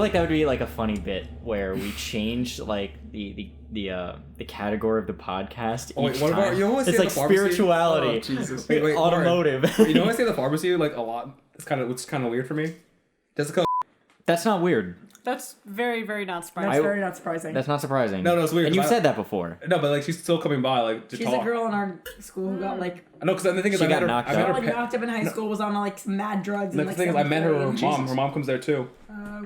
like that would be like a funny bit where we change like the category of the podcast. Oh, wait, what about you always it's say like the pharmacy? spirituality. Oh, Jesus. Wait, automotive. You know I say the pharmacy like a lot. It's kind of weird for me. Jessica. That's not weird. That's very, very not surprising. That's very not surprising. That's not surprising. No, it's weird. And you said that before. No, but like she's still coming by like to She's talk. a girl in our school who got like. I know, because the thing is, She I got met her. knocked I met out. her. Like knocked up in high school, was on like some mad drugs. The And, like, thing is, I met her. Her seventh mom. grade. Her mom comes there too.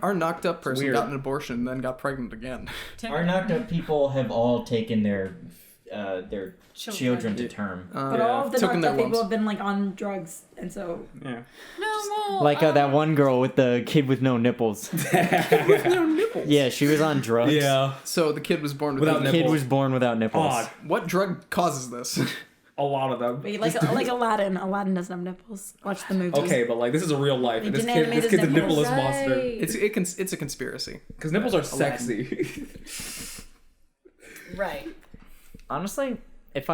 Our knocked up person weird. got an abortion and then got pregnant again. Our knocked up people have all taken their children to term. But all of the Took in knocked their up people lumps. have been like on drugs, and so. Yeah. Like that one girl with the kid with no nipples. With no nipples. Yeah, she was on drugs. Yeah. So the kid was born Without without The nipples. kid was born without nipples. Odd. What drug causes this? A lot of them. Wait, like Aladdin. Aladdin doesn't have nipples. Watch the movie. Okay, but like this is a real life. They And this didn't animate kid's a his nipples. nippleless monster. It's a conspiracy. Because nipples are sexy. Right. Honestly, if You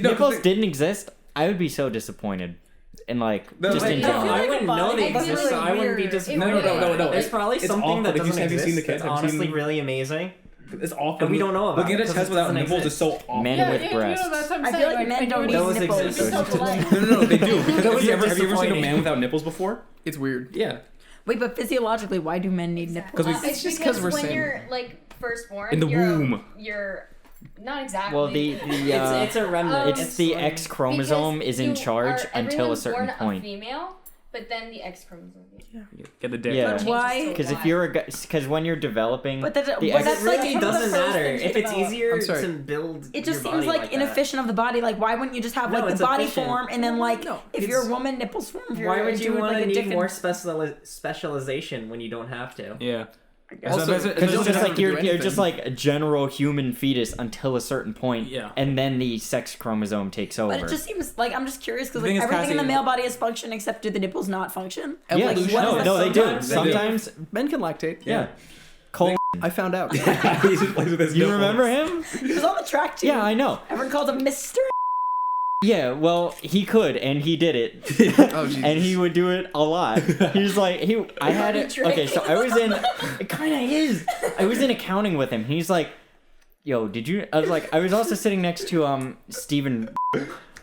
know, nipples 'cause didn't exist, I would be so disappointed. And like, No, just like, in no, general. I wouldn't know they It's exist, really so I wouldn't be weird. disappointed. No. There's probably It's something awful. that Have you doesn't seen the exist kids? that's Have you honestly seen- really amazing. It's awful. And we don't know about looking it at a because test it without doesn't nipples exist. is so awful. Men with breasts. That's what I'm I saying. feel like men don't need Those nipples. exist. No, they do. Because Those have you are ever seen a disappointing. man without nipples before? It's weird. Yeah. Wait, but physiologically, why do men need nipples? Because It's just because 'cause we're when saying- you're like first born In the womb. you're not exactly. Well, It's a remnant. it's the X chromosome because is in you charge are- until a everyone's certain born point. A female, but then the X chromosome. Get the dick. Yeah. Changes Why? to Because if Y. you're because when you're developing, But that- the but X- that's It like really one of the doesn't first matter. things If to it's develop. easier I'm sorry. to build It just your seems body like that. inefficient of the body. Like, why wouldn't you just have No, like the it's body efficient. form and then like No, if it's- you're a woman, nipples form. If you're Why would a you dude, want like to a need dick more and- specialization when you don't have to? Yeah. Also, Because it's don't just have like to you're do just anything. like a general human fetus until a certain point, Yeah. and then the sex chromosome takes over. But it just seems like I'm just curious because The like thing is, everything in the Cassie- male body is function except do the nipples not function? yeah, Evolution. no, they do. Sometimes they do. Sometimes, Men can lactate. yeah. Cole, I found out. He just plays with his you nipples. remember him? He was on the track team. Yeah, I know. Everyone called him Mr. Yeah, well, he could, and he did it. Oh, Jesus. And he would do it a lot. He was like, I had it. Okay, so I was in, it kind of is. I was in accounting with him. He's like, yo, did you, I was like, I was also sitting next to, Steven.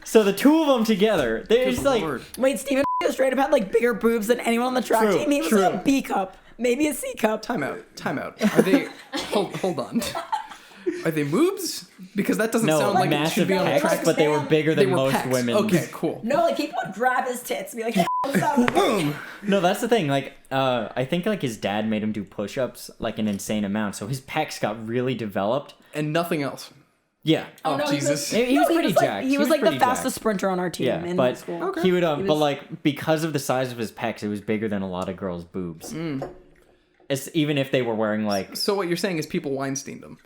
So the two of them together, they're just like, Lord. Wait, Steven straight up had like bigger boobs than anyone on the track True, team. He was true. a B cup, maybe a C cup. Time out. Are they? hold on. Are they boobs? Because that doesn't no, sound like it massive should be on the pecs, track. but they were bigger They than were most pecs. women. Okay, cool. No, like people would grab his tits and be like, "Yeah, what's up?" Boom. No, that's the thing. Like, I think like his dad made him do push-ups like an insane amount, so his pecs got really developed. And nothing else. Yeah. Oh, no, he's Jesus. He was pretty like, jacked. He was like the pretty fastest jacked. sprinter on our team Yeah, in but school. Okay. he would, He but was- like because of the size of his pecs, it was bigger than a lot of girls' boobs. It's, even if they were wearing like, So what you're saying is people Weinsteined them.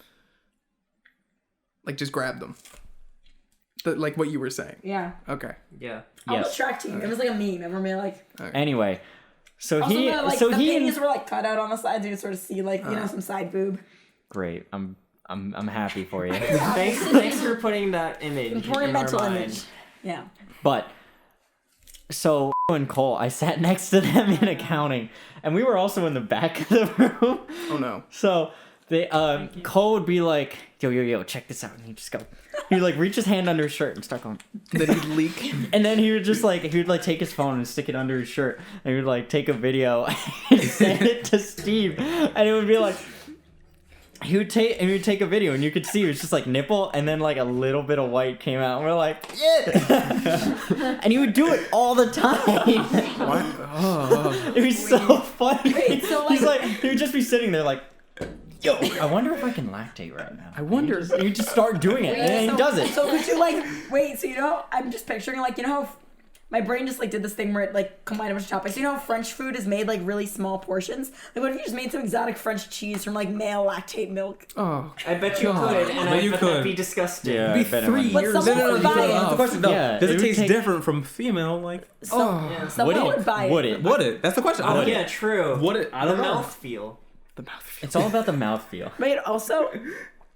Like just grabbed them. Like what you were saying. Yeah. Okay. Yeah. On the yes. track team, it was like a meme. Everyone be like, Anyway, so also he, the, like, so the he, panties were like cut out on the sides. You could sort of see like you know some side boob. great. I'm happy for you. Thanks for putting that image Important in our mental mind. image. Yeah. But so and Cole, I sat next to them in accounting, and we were also in the back of the room. Oh no. So they Cole would be like, yo, check this out, and he'd just go. He'd like reach his hand under his shirt and start going. Then he'd leak. And then he would just like take his phone and stick it under his shirt, and he would like take a video and send it to Steve, and it would be like. He would take a video, and you could see it was just like nipple, and then like a little bit of white came out, and we're like, yeah. And he would do it all the time. What? Oh. It was so funny. Wait, so, He's like- like, he would just be sitting there like, yo, I wonder if I can lactate right now. I wonder. And he would just start doing it, and then he does it. So could you like wait? So you know, I'm just picturing like you know how my brain just like did this thing where it like combined a bunch of topics. You know how French food is made like really small portions? Like what if you just made some exotic French cheese from like male lactate milk? Oh. I bet you God. could, and But I you bet could. that'd be disgusting. Yeah, It'd be I bet it 3 would. But years. someone would buy it. That's the question. No, Yeah, does it it would taste take- different from female? Like, Oh. Someone would buy it. Would it? would it? That's the question. Oh Would yeah, it? true. Would it? I don't the know. mouthfeel. The mouth. It's all about the mouthfeel. Wait, also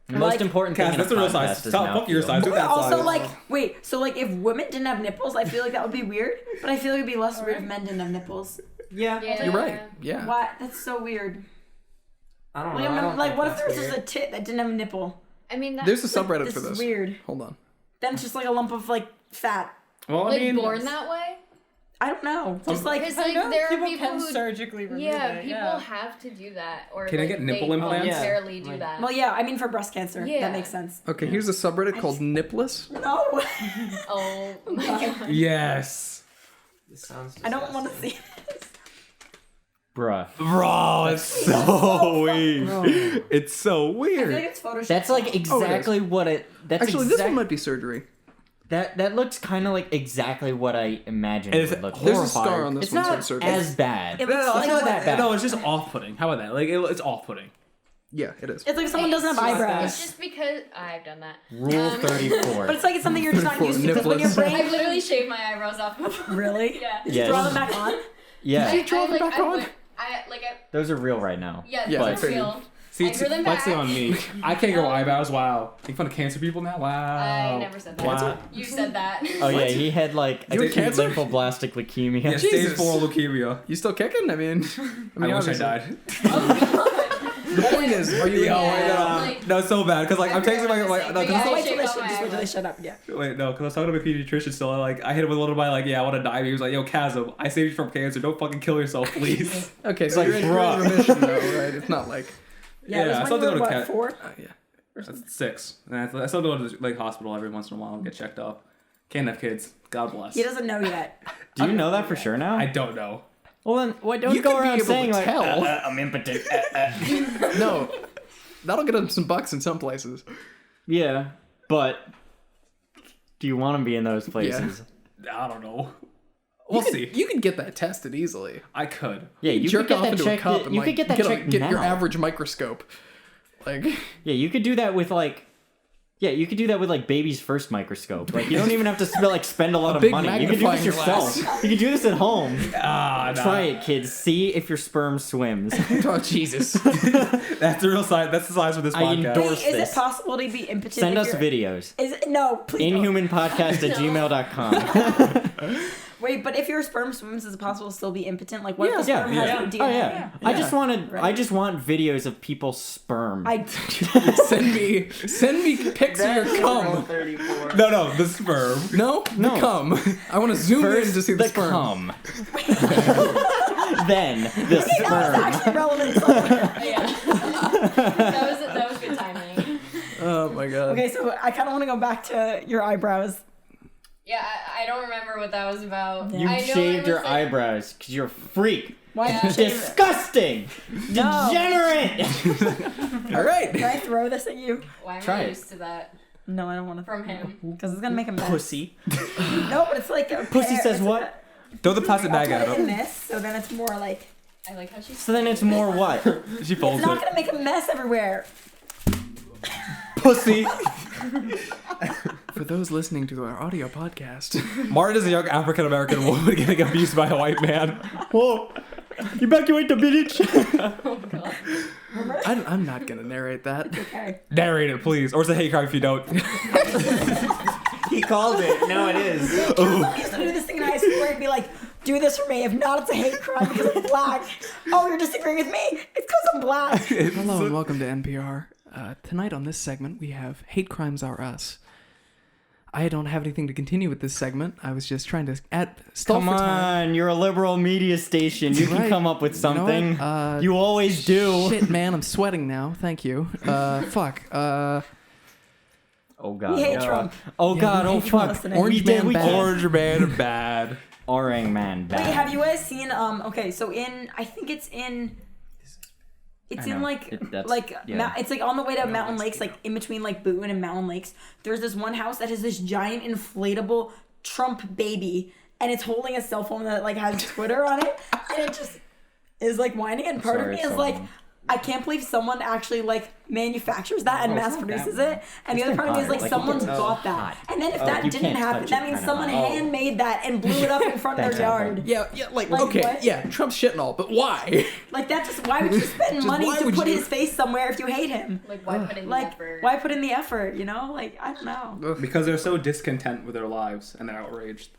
The most Like- important thing Cass, in that's a the real podcast size. is Stop fuck your mouthfeel. size. Do that also size. like wait, so like if women didn't have nipples, I feel like that would be weird. But I feel like it'd be less weird if men didn't have nipples. Yeah. Yeah. You're right. Yeah. Why? That's so weird. I don't Like, know. I don't like think what if that's there was just a tit that didn't have a nipple? I mean, There's a that's subreddit This for is this. weird. Hold on. Then it's just like a lump of like fat. Well, I like mean, born that way. I don't know. Just like Because I like know there are people people can who surgically remove yeah, it. people have to do that, or Can I like, get nipple they implants? voluntarily do Like- that. well, yeah. I mean, for breast cancer, Yeah. that makes sense. Okay, here's a subreddit called Nipless. No, Oh my god. yes. This sounds I don't want to disgusting. see this. Bruh. Bro, it's so weird. It's so I feel weird. like it's Photoshop. That's like exactly what it. That's Actually, this one might be surgery. That looks kind of like exactly what I imagined And it it's would look. There's a Horrifying. scar on this It's one, so not it's surgery. as bad. It looks No, like it's not that bad. No, it's just off-putting. How about that? Like it's off-putting. Yeah, it is. it's like someone doesn't have It's eyebrows. just because I've done that. Rule 34. But it's like it's something you're just not used to because when your Nipless. brain I've literally shaved my eyebrows off before. really, Yeah. Yes. draw them back on. Yeah, I those are real right now. yeah, Yeah, those fair are real. See, I grew them back. flexing on me. I can't grow eyebrows. Wow. Make fun of cancer people now. Wow. I never said that. Wow. You said that. Oh yeah, he had like You had acute cancer? lymphoblastic leukemia. Yeah, stage Jesus. 4 leukemia. You still kicking? I mean, I wish I obviously. died. The point is, are you? Yo, Yeah, wait, like- no, it's so bad because like I'm Everyone texting my was like saying, no, but cause yeah, I I was shaved Just off my wait till they eyebrows. shut up. Yeah. wait, no, because I was talking to my pediatrician still. Like I hit him with a little by like, yeah, I want to die. He was like, yo, Chasm, I saved you from cancer. Don't fucking kill yourself, please. Okay, so like, you're in remission though, right? It's not like. Yeah, Yeah, I it still was when go you were to what, cat- 4? Yeah. That's 6. And I still go to the like hospital every once in a while and get checked up. Can't have kids. God bless. He doesn't know yet. Do you know that for sure now? I don't know. Well then, why don't You go could be around able to saying like, tell. I'm impotent. No, that'll get him some bucks in some places. Yeah, but do you want to be in those places? I don't know. We'll see. You could get that tested easily. I could. Yeah, you Jerk could get off that into checked. a cup and You like, could get that checked get now. your average microscope. Like, Yeah, you could do that with like. Yeah, you could do that with like baby's first microscope. Like you don't even have to spend a lot of big money. You can do this magnifying yourself. glass. You can do this at home. Ah, nah. Try it, kids. See if your sperm swims. oh Jesus! That's the real size. That's the size for this I podcast. endorse Wait, is this. it possible to be impotent? Send if us you're- videos. Is it no? Please. don't. Inhumanpodcast@gmail.com. Wait, but if your sperm swims, is it possible to still be impotent? Like, what if the Yeah, sperm yeah. has no DNA? Oh yeah. I just wanted. Right. I just want videos of people's sperm. send me pics of your cum. 34. No, the sperm. No, No. the cum. I want to zoom First in to see the, the sperm. cum. Then the That was sperm. actually relevant. Yeah. that was good timing. Oh my god. Okay, so I kind of want to go back to your eyebrows. Yeah, I don't remember what that was about. You I know shaved it your was, like, eyebrows because you're a freak. Why Yeah. did you shave it? Disgusting. No. Degenerate. All right. Can I throw this at you? Why am Try I it. used to that No, I don't want to. from him? Because it's gonna make a mess. Pussy. No, but it's like a Pussy pear- says it's what? like Throw the plastic a- I'll bag at put it in him. this, so then it's more like I like how she's. So then it's more what? She folds it's not it. gonna make a mess everywhere. Pussy. For those listening to our audio podcast, Martin is a young African American woman getting abused by a white man. Whoa. Evacuate the village. Oh god. I'm not gonna narrate that. Okay. Narrate it, please. Or it's a hate crime if you don't. He called it. No, it is. I used to do this thing in high school where he'd be like, do this for me. If not, it's a hate crime because I'm black. Oh, you're disagreeing with me? It's because I'm black. Hello and welcome to NPR. Tonight on this segment, we have Hate Crimes Are Us. I don't have anything to continue with this segment. I was just trying to stall Come for time. on, you're a liberal media station. You can Right. come up with You know what? something. You always do. Shit, man, I'm sweating now. Thank you. Fuck. Oh god. We hate Trump. Oh Yeah, god. we Oh hate fuck. listening. Orange We did- man we bad. can't- Orange man bad. Orang man. Bad. Wait, have you guys seen, okay, so I think it's in I in know. like, That's- yeah. it's like on the way to Mountain Lakes, like in between like Boone and Mountain Lakes. There's this one house that has this giant inflatable Trump baby, and it's holding a cell phone that like has Twitter on it, and it just is like whining. And part Sorry, of me is it's like, on. I can't believe someone actually like manufactures that and mass produces it. And the other part of me is hot. like, Like, someone's it's bought that. hot. And then if Oh, that you didn't can't happen, touch that it, means kinda someone hot. handmade that and blew it up in front of That's their hot. yard. Yeah, Like, okay, what? yeah, Trump's shit and all, but why? Like that's just why would you spend money why to would put you- his face somewhere if you hate him? Like why put in the Like effort? why put in the effort? You know, like I don't know. Because they're so discontent with their lives and they're outraged.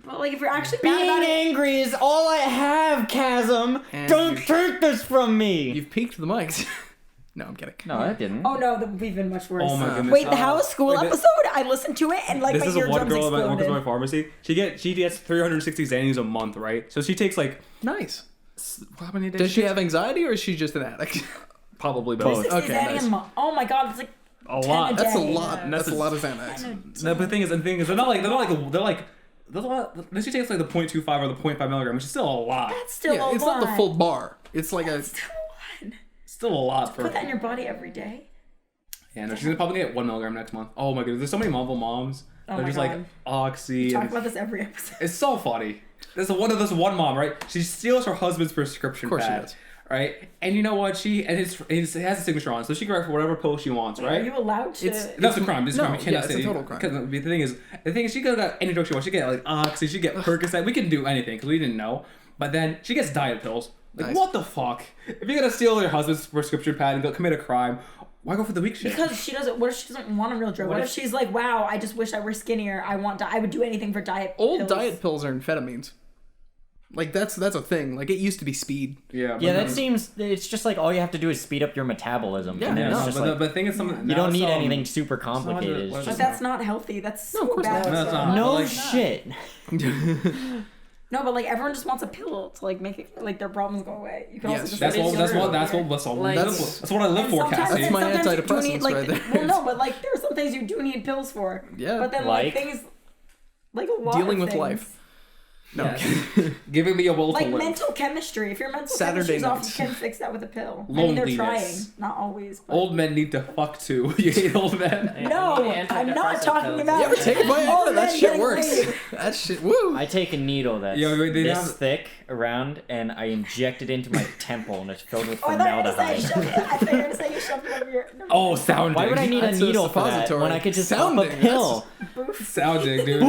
But like if you're actually mad Being about it, angry is all I have, Chasm. And Don't you- take this from me. You've peaked the mics. No, I'm kidding. No, I didn't. oh no, we've been much worse. Oh my goodness. Wait, the How is School wait, this- episode? I listened to it and like This my is a one eardrums girl that works exploded. at my pharmacy. She gets 360 Xannies a month, right? So she takes like Nice. how many days? Does she have anxiety or is she just an addict? Probably Both. both. 60 Okay, Xanny nice. a month. Oh my god, it's like A 10 lot. a That's a day. lot. That's a That's lot of Xanax. No, but the thing is, they're not like there's a lot. She takes like the 0.25 or the 0.5 milligram, which is still a lot. That's still Yeah, a it's lot. not the full bar. It's like a. Still a lot. Still a lot for. Put that in your body every day. Yeah, no, she's gonna probably get 1 milligram next month. Oh my goodness, there's so many Marvel moms. Oh They're my just God. like Oxy. Talk And about this every episode. it's so funny. There's one mom, right? She steals her husband's prescription Of course she pad, does. right? And you know what? It has a signature on, it, so she can write for whatever pill she wants, Are right? you allowed to? That's a crime. This is a crime. You cannot it's say a total crime. Because the thing is, she could have got any drug she wants. She could get like Oxy. She could get Percocet. We can do anything because we didn't know. But then she gets diet pills. Like Nice. what the fuck? If you're gonna steal your husband's prescription pad and go commit a crime, why go for the weak shit? Because she doesn't. What if she doesn't want a real drug? What if she's like, wow, I just wish I were skinnier. I would do anything for diet. Old pills. diet pills are amphetamines. Like that's a thing. Like it used to be speed. Yeah. Yeah, that seems. It's just like all you have to do is speed up your metabolism. Yeah, and then Yeah, it's no, just but like, the thing is, you don't need anything super complicated. what It's is But just that's not healthy. That's so of course bad. not. No, it's not. no But, like, shit. No, but like everyone just wants a pill to like make it like their problems go away. You can Yes, also just That's get what it that's sugar. what that's what I live And for, sometimes- Cassie. That's my sometimes you do antidepressants need, like, right there. Well, no, but like there are some things you do need pills for. Yeah. But then Like? like things, like a lot Dealing of with things. life. No. Yeah. Giving me a will Like to live. mental chemistry. If your mental Saturday chemistry's off, nights. you can fix that with a pill. I mean, they're trying, Loneliness. not always. But... Old men need to fuck too. You hate old men. No, I'm not Antidepressant talking pills. about. You ever take a bite? old That men shit getting works. laid. That shit. Woo. I take a needle that's Yeah, they this have- thick around, and I inject it into my temple, and it's filled with Oh, I thought you were gonna say formaldehyde. shove it. I thought you were gonna say you shoved it over your. Oh, sounding. Why would I need a That's a needle for that suppository. when I could just pop a Sounding, pill? Sounding, dude.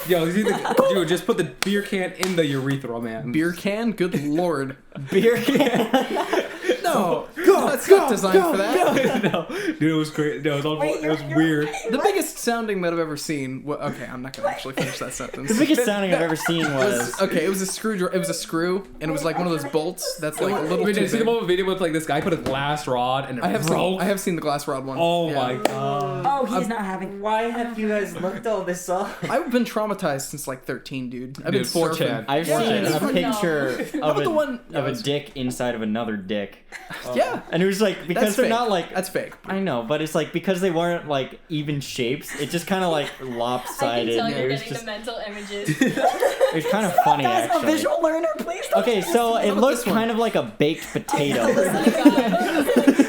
Dude, just put the beer can in the urethra, man. Beer can? Good lord. Beer can. No. That's not designed for that. No, dude, it was great. No, it was, all, Wait, it was you're- weird. The biggest sounding that I've ever seen. Okay, I'm not gonna actually finish that sentence. The biggest sounding I've ever seen was. Okay, it was a screw. It was a screw, and it was like one of those bolts that's like a little Wait, too did you see the big. moment video with like this guy put a glass rod and it I have broke? seen. I have seen the glass rod one. Oh Yeah. my god. Oh, he's not having. Why have you guys looked all this up? I've been traumatized since like 13, dude. I've been Dude, 4chan. surfing. I've Yeah, seen it's a fun. picture of the one- a dick inside of another dick, Yeah, and it was like because that's they're fake. not like. That's fake. I know, but it's like because they weren't like even shapes. It just kind of like I can lopsided. tell It you're was getting just the mental images. it was kind of funny Guys, a actually. visual learner, please. Don't Okay, so it about looks this one? kind of like a baked potato.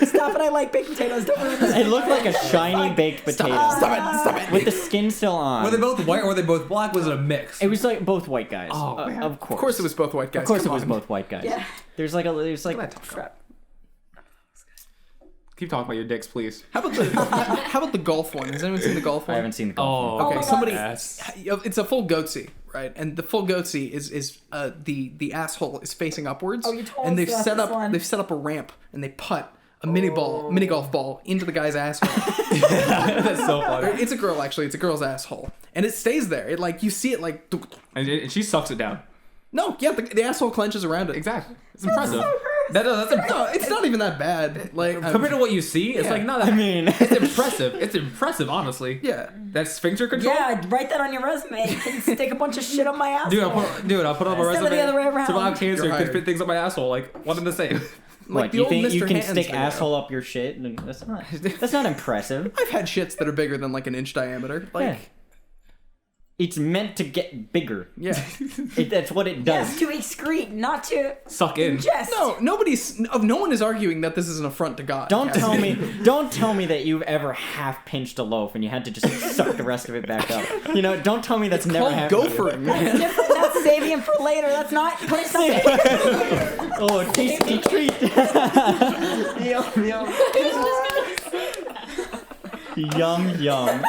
Stop it! I like baked potatoes. Don't ruin this. It looked like a shiny baked potato Stop it! with the skin still on. Were they both white or were they both black? Was it a mix? It was like both white guys. Oh, of course. Of course, it was both white guys. Of course, Come it was on. both white guys. Yeah. There's like Keep talking about your dicks, please. How about the golf one? Has anyone seen the golf I one? haven't seen the golf. Oh, Okay, my somebody. yes. It's a full goatsy, right? And the full goatsy is the asshole is facing upwards. Oh, you told and us they've about set this up one. they've set up a ramp and they putt a mini golf ball into the guy's asshole. That's so funny. It's a girl actually. It's a girl's asshole, and it stays there. It like you see it like. And she sucks it down. No, yeah, the asshole clenches around it. Exactly. It's impressive. That's No, it's not even that bad. Like compared to what you see, it's Yeah. like not that. I mean, it's impressive. It's impressive, honestly. yeah. That sphincter control. Yeah, write that on your resume. You can stick a bunch of shit on my ass. Dude, I'll put on my Instead of resume. the other way around. Survive cancer, You're can hired. fit things up my asshole. Like one and the same. what the you old think you Mr. can Hands stick video. asshole up your shit? And that's not impressive. I've had shits that are bigger than like an inch diameter. Like Yeah. It's meant to get bigger. yeah. That's what it does. Yes, to excrete, not to Suck in. ingest. No one is arguing that this is an affront to God. Don't Cassie. don't tell me that you've ever half pinched a loaf and you had to just suck the rest of it back up. You know, don't tell me that's never Called happened. gophering, That's man. different. That's saving for later. That's not putting something. Oh, a tasty treat. Yum yum.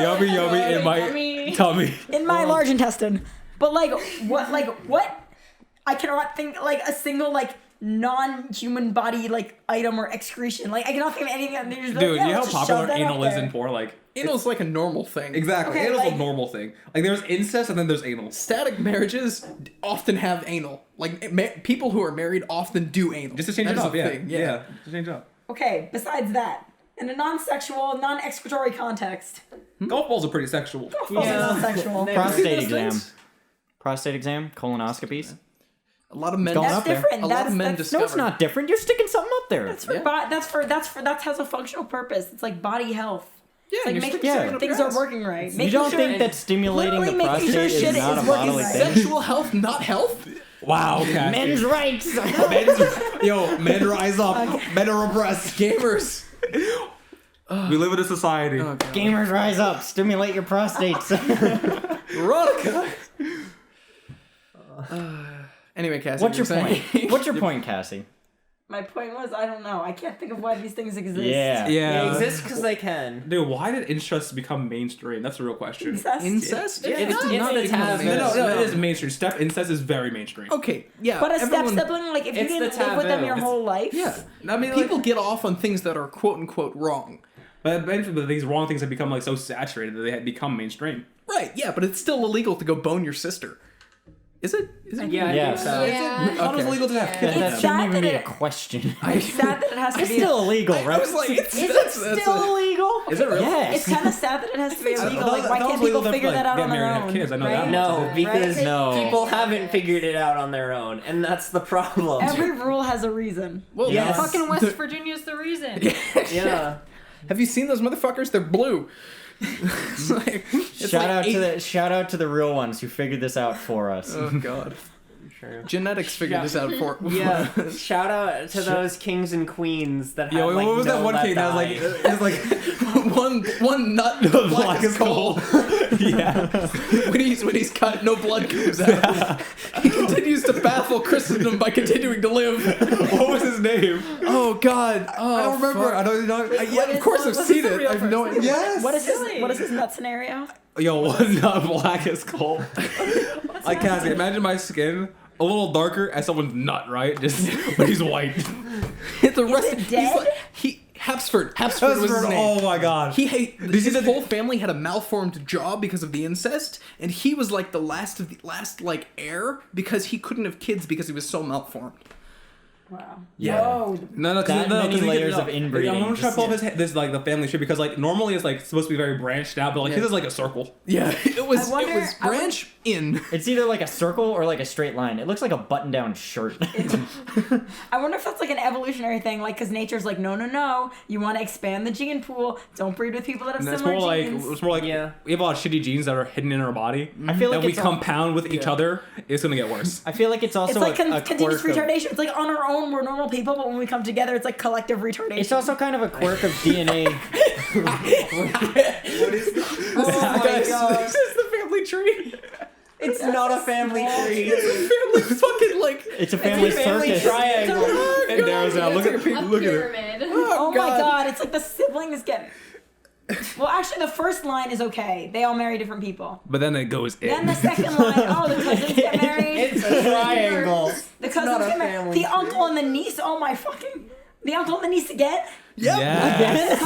Yummy, yummy in my Yummy. tummy. In my large intestine. But like what I cannot think like a single like non-human body like item or excretion. Like I cannot think of anything. And they're just like, Dude, yeah, you know let's how just shove popular that up anal is there. in porn? Like, Anal's like a normal thing. exactly. Okay, Anal's like- a normal thing. Like, there's incest and then there's anal. Static marriages often have anal. Like people who are married often do anal. Just to change it That is up, a yeah. thing, Yeah, to change it up. Okay, besides that, in a non-sexual, non-excretory context, Golf balls are pretty sexual. also non-sexual. Prostate those exam. things? Prostate exam, colonoscopies. A lot of men. going That's up there. different. A lot of men No, discover. it's not different. You're sticking something up there. That's that has a functional purpose. It's like body health. Yeah, It's like you're making sticking yeah. sure something up things your are ass. working right. You Making don't sure think that stimulating the literally making sure prostate shit is not is a working bodily right. thing? Sexual health, not health. Wow, okay. Men's rights. Yo, men rise up. Men are oppressed. Gamers. We live in a society. Oh, God. Gamers rise up. Stimulate your prostates. Veronica. Anyway, Cassie. What's you your were point? saying- What's your point, Cassie? My point was, I don't know. I can't think of why these things exist. Yeah. Yeah. They exist because they can. Dude, why did incest become mainstream? That's the real question. Incest? Incest? It's It's not- not it's even the a taboo. No, mainstream. no, it is mainstream. Step incest is very mainstream. Okay, yeah. But a everyone- step sibling, like if you It's the didn't live with them taboo. your whole life. Yeah. I mean, People like, get off on things that are quote unquote wrong. but eventually these wrong things have become like so saturated that they had become mainstream. Right, yeah, but it's still illegal to go bone your sister. Is it? Is it? Yeah, I Yes. think so. Yeah. How is it legal to have Yeah. kids? That It's shouldn't sad even that be a it- question. It's sad that it has to It's be. still illegal, right? I was like, it's Is that's, it that's still a- illegal? Is it really? Yes. It's kind of sad that it has to be I illegal. thought- Like, why I thought can't it was people illegal to, figure like, that out get on their married and own? have kids. I know right? that. No, because Right? No. people haven't figured it out on their own, and that's the problem. Every rule has a reason. Well, Yes. Fucking West Virginia's the reason. Yeah. Have you seen those motherfuckers? They're blue. It's like, it's Shout like out to the real ones who figured this out for us. Oh God. True. Genetics figured this out for. Yeah. Shout out to those kings and queens that have Yo, like what was no that one left king that was like, eye. it was like one nut black as coal. yeah. when he's cut, no blood comes out. He continues to baffle Christendom by continuing to live. What was his name? Oh God. Oh, I don't remember. fuck. I don't know. Yeah, of course I've seen it. I have no idea. Yes. What is his nut scenario? Yo, one not black as coal. I can't see. Imagine my skin a little darker as someone's nut, right? Just but he's white. The rest it he's dead? like Habsburg was his name. Oh my god. His whole family had a malformed jaw because of the incest, and he was like the last like heir because he couldn't have kids because he was so malformed. Wow. Yeah. Whoa. No, That many layers of inbreeding. I'm gonna try to Just- pull up this like the family tree because like normally it's like supposed to be very branched out, but like Yeah. his is like a circle. Yeah, it was I wonder- branch in. It's either like a circle or like a straight line. It looks like a button-down shirt. I wonder if that's like an evolutionary thing, like because nature's like, no, you want to expand the gene pool. Don't breed with people that have And that's similar more like genes. it's more like Yeah. we have a lot of shitty genes that are hidden in our body. I feel like that we it's compound with each other. It's gonna get worse. I feel like it's also It's like a continuous quirk of, retardation. It's like on our own, we're normal people, but when we come together, it's like collective retardation. It's also kind of a quirk of DNA. oh my god. This is the family tree. It's not a family tree. Family fucking like. It's a family circus. triangle. And there's look at A look at it. pyramid. Oh my god, it's like the siblings get. Well, actually, the first line is okay. They all marry different people. But then it goes in. Then the second line, oh, the cousins get married. It's a triangle. The cousins not a get married. family The uncle and the niece. Oh my fucking. The uncle and the niece again. Yes.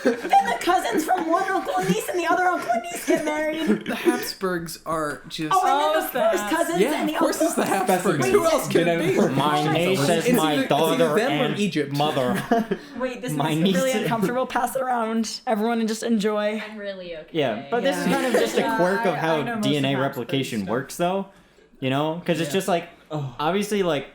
Then the cousins from one uncle and niece and the other uncle and niece get married. The Habsburgs are just. Oh, and then the Oh, first that's- cousins yeah, and the of course uncle. it's the Habsburgs. Wait, Who else can it be? My niece is It's my either- it's daughter either them or and Egypt. mother. Wait, this My is niece- really uncomfortable. Pass it around, everyone, and just enjoy. I'm really okay. Yeah, but this is kind of just a Yeah, quirk of how I know most DNA of replication Habsburg works, though. You know, because it's just like obviously like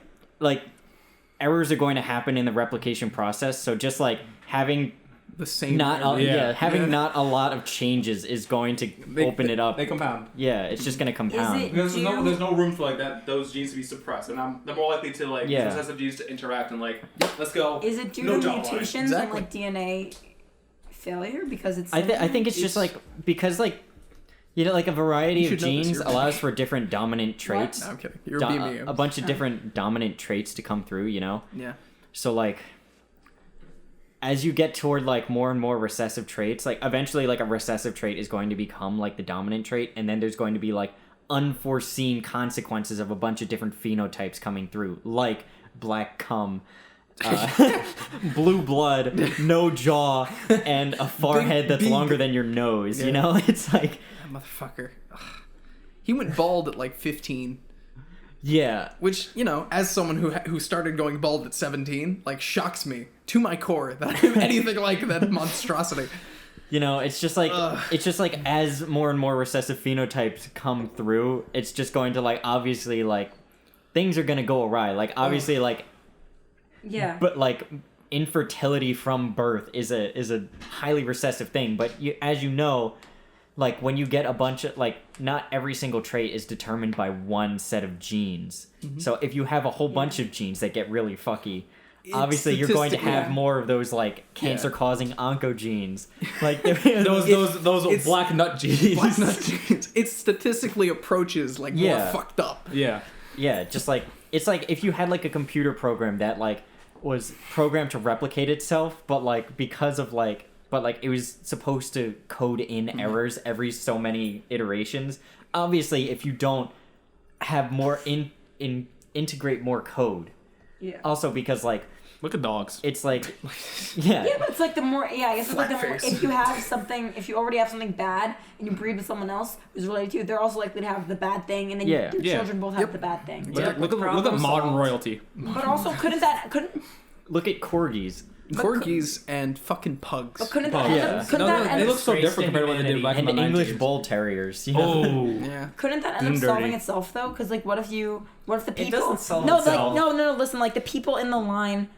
errors are going to happen in the replication process. So just like having The same. having not a lot of changes is going to open it up. They compound. Yeah, it's just going to compound. it- Because Do- there's no room for like that those genes to be suppressed, and they're more likely to like Yeah. recessive genes to interact and like let's go. Is it due No to job line. mutations Exactly. and like DNA failure because it's? I think it's just like because like you know like a variety You of should know this, genes you're- allows for different dominant traits. No, I'm kidding. You're Do- being me. a bunch of different dominant traits to come through. You know. Yeah. So like as you get toward like more and more recessive traits, like eventually like a recessive trait is going to become like the dominant trait, and then there's going to be like unforeseen consequences of a bunch of different phenotypes coming through, like black cum, blue blood, no jaw, and a forehead that's longer than your nose. You know, it's like That motherfucker. Ugh. He went bald at like 15. yeah. Which, you know, as someone who started going bald at 17, like, shocks me to my core that I'm anything like that monstrosity. You know, it's just like as more and more recessive phenotypes come through, it's just going to like obviously like things are gonna go awry. Like obviously like Yeah. but like infertility from birth is a highly recessive thing. But as you know, like when you get a bunch of like not every single trait is determined by one set of genes. Mm-hmm. So if you have a whole bunch of genes that get really fucky, obviously you're going to have more of those like cancer causing oncogenes. Like those black nut genes. Black nut genes. It statistically approaches like more fucked up. Yeah. Yeah, just like it's like if you had like a computer program that like was programmed to replicate itself, but like because of like it was supposed to code in errors every so many iterations. Obviously, if you don't have more integrate more code. Yeah. Also because like Look at dogs. it's like yeah. Yeah, but it's like the more, I guess it's like the more, Blackface. if you already have something bad and you breed with someone else who's related to you, they're also likely to have the bad thing, and then Yeah. your Yeah. children both have the bad thing. Look at modern problem royalty. But also, couldn't Look at corgis. Corgis and fucking pugs. that Yeah. couldn't that they end look so different compared to what they did back in And the 90s. English bull terriers. You know? Oh. Yeah. Couldn't that end up Deemed solving dirty. itself though? Because like, what if the people? doesn't solve no, itself. like no. Listen, like the people in the line,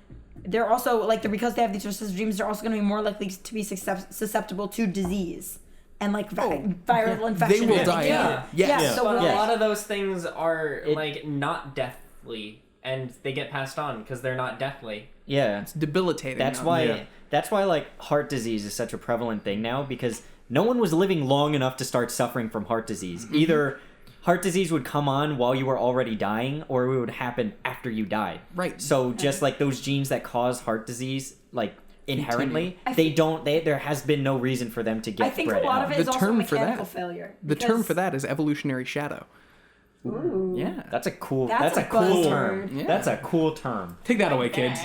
they're also like because they have these recessive genes, they're also going to be more likely to be susceptible to disease and like viral infection. They will and die. everything. Yeah. Yeah. So But will a they. lot of those things are like not deathly, and they get passed on because they're not deathly. Yeah. It's debilitating. That's now. why Yeah. that's why like heart disease is such a prevalent thing now, because no one was living long enough to start suffering from heart disease. Either heart disease would come on while you were already dying, or it would happen after you died. Right. So just like those genes that cause heart disease, like inherently, there has been no reason for them to get I think a bred lot out. of it The is also term for mechanical that- failure. The term for that is evolutionary shadow. Ooh. Yeah. That's a cool. That's That's, a a cool buzzword. term. Yeah. That's a cool term. Take that away, kids.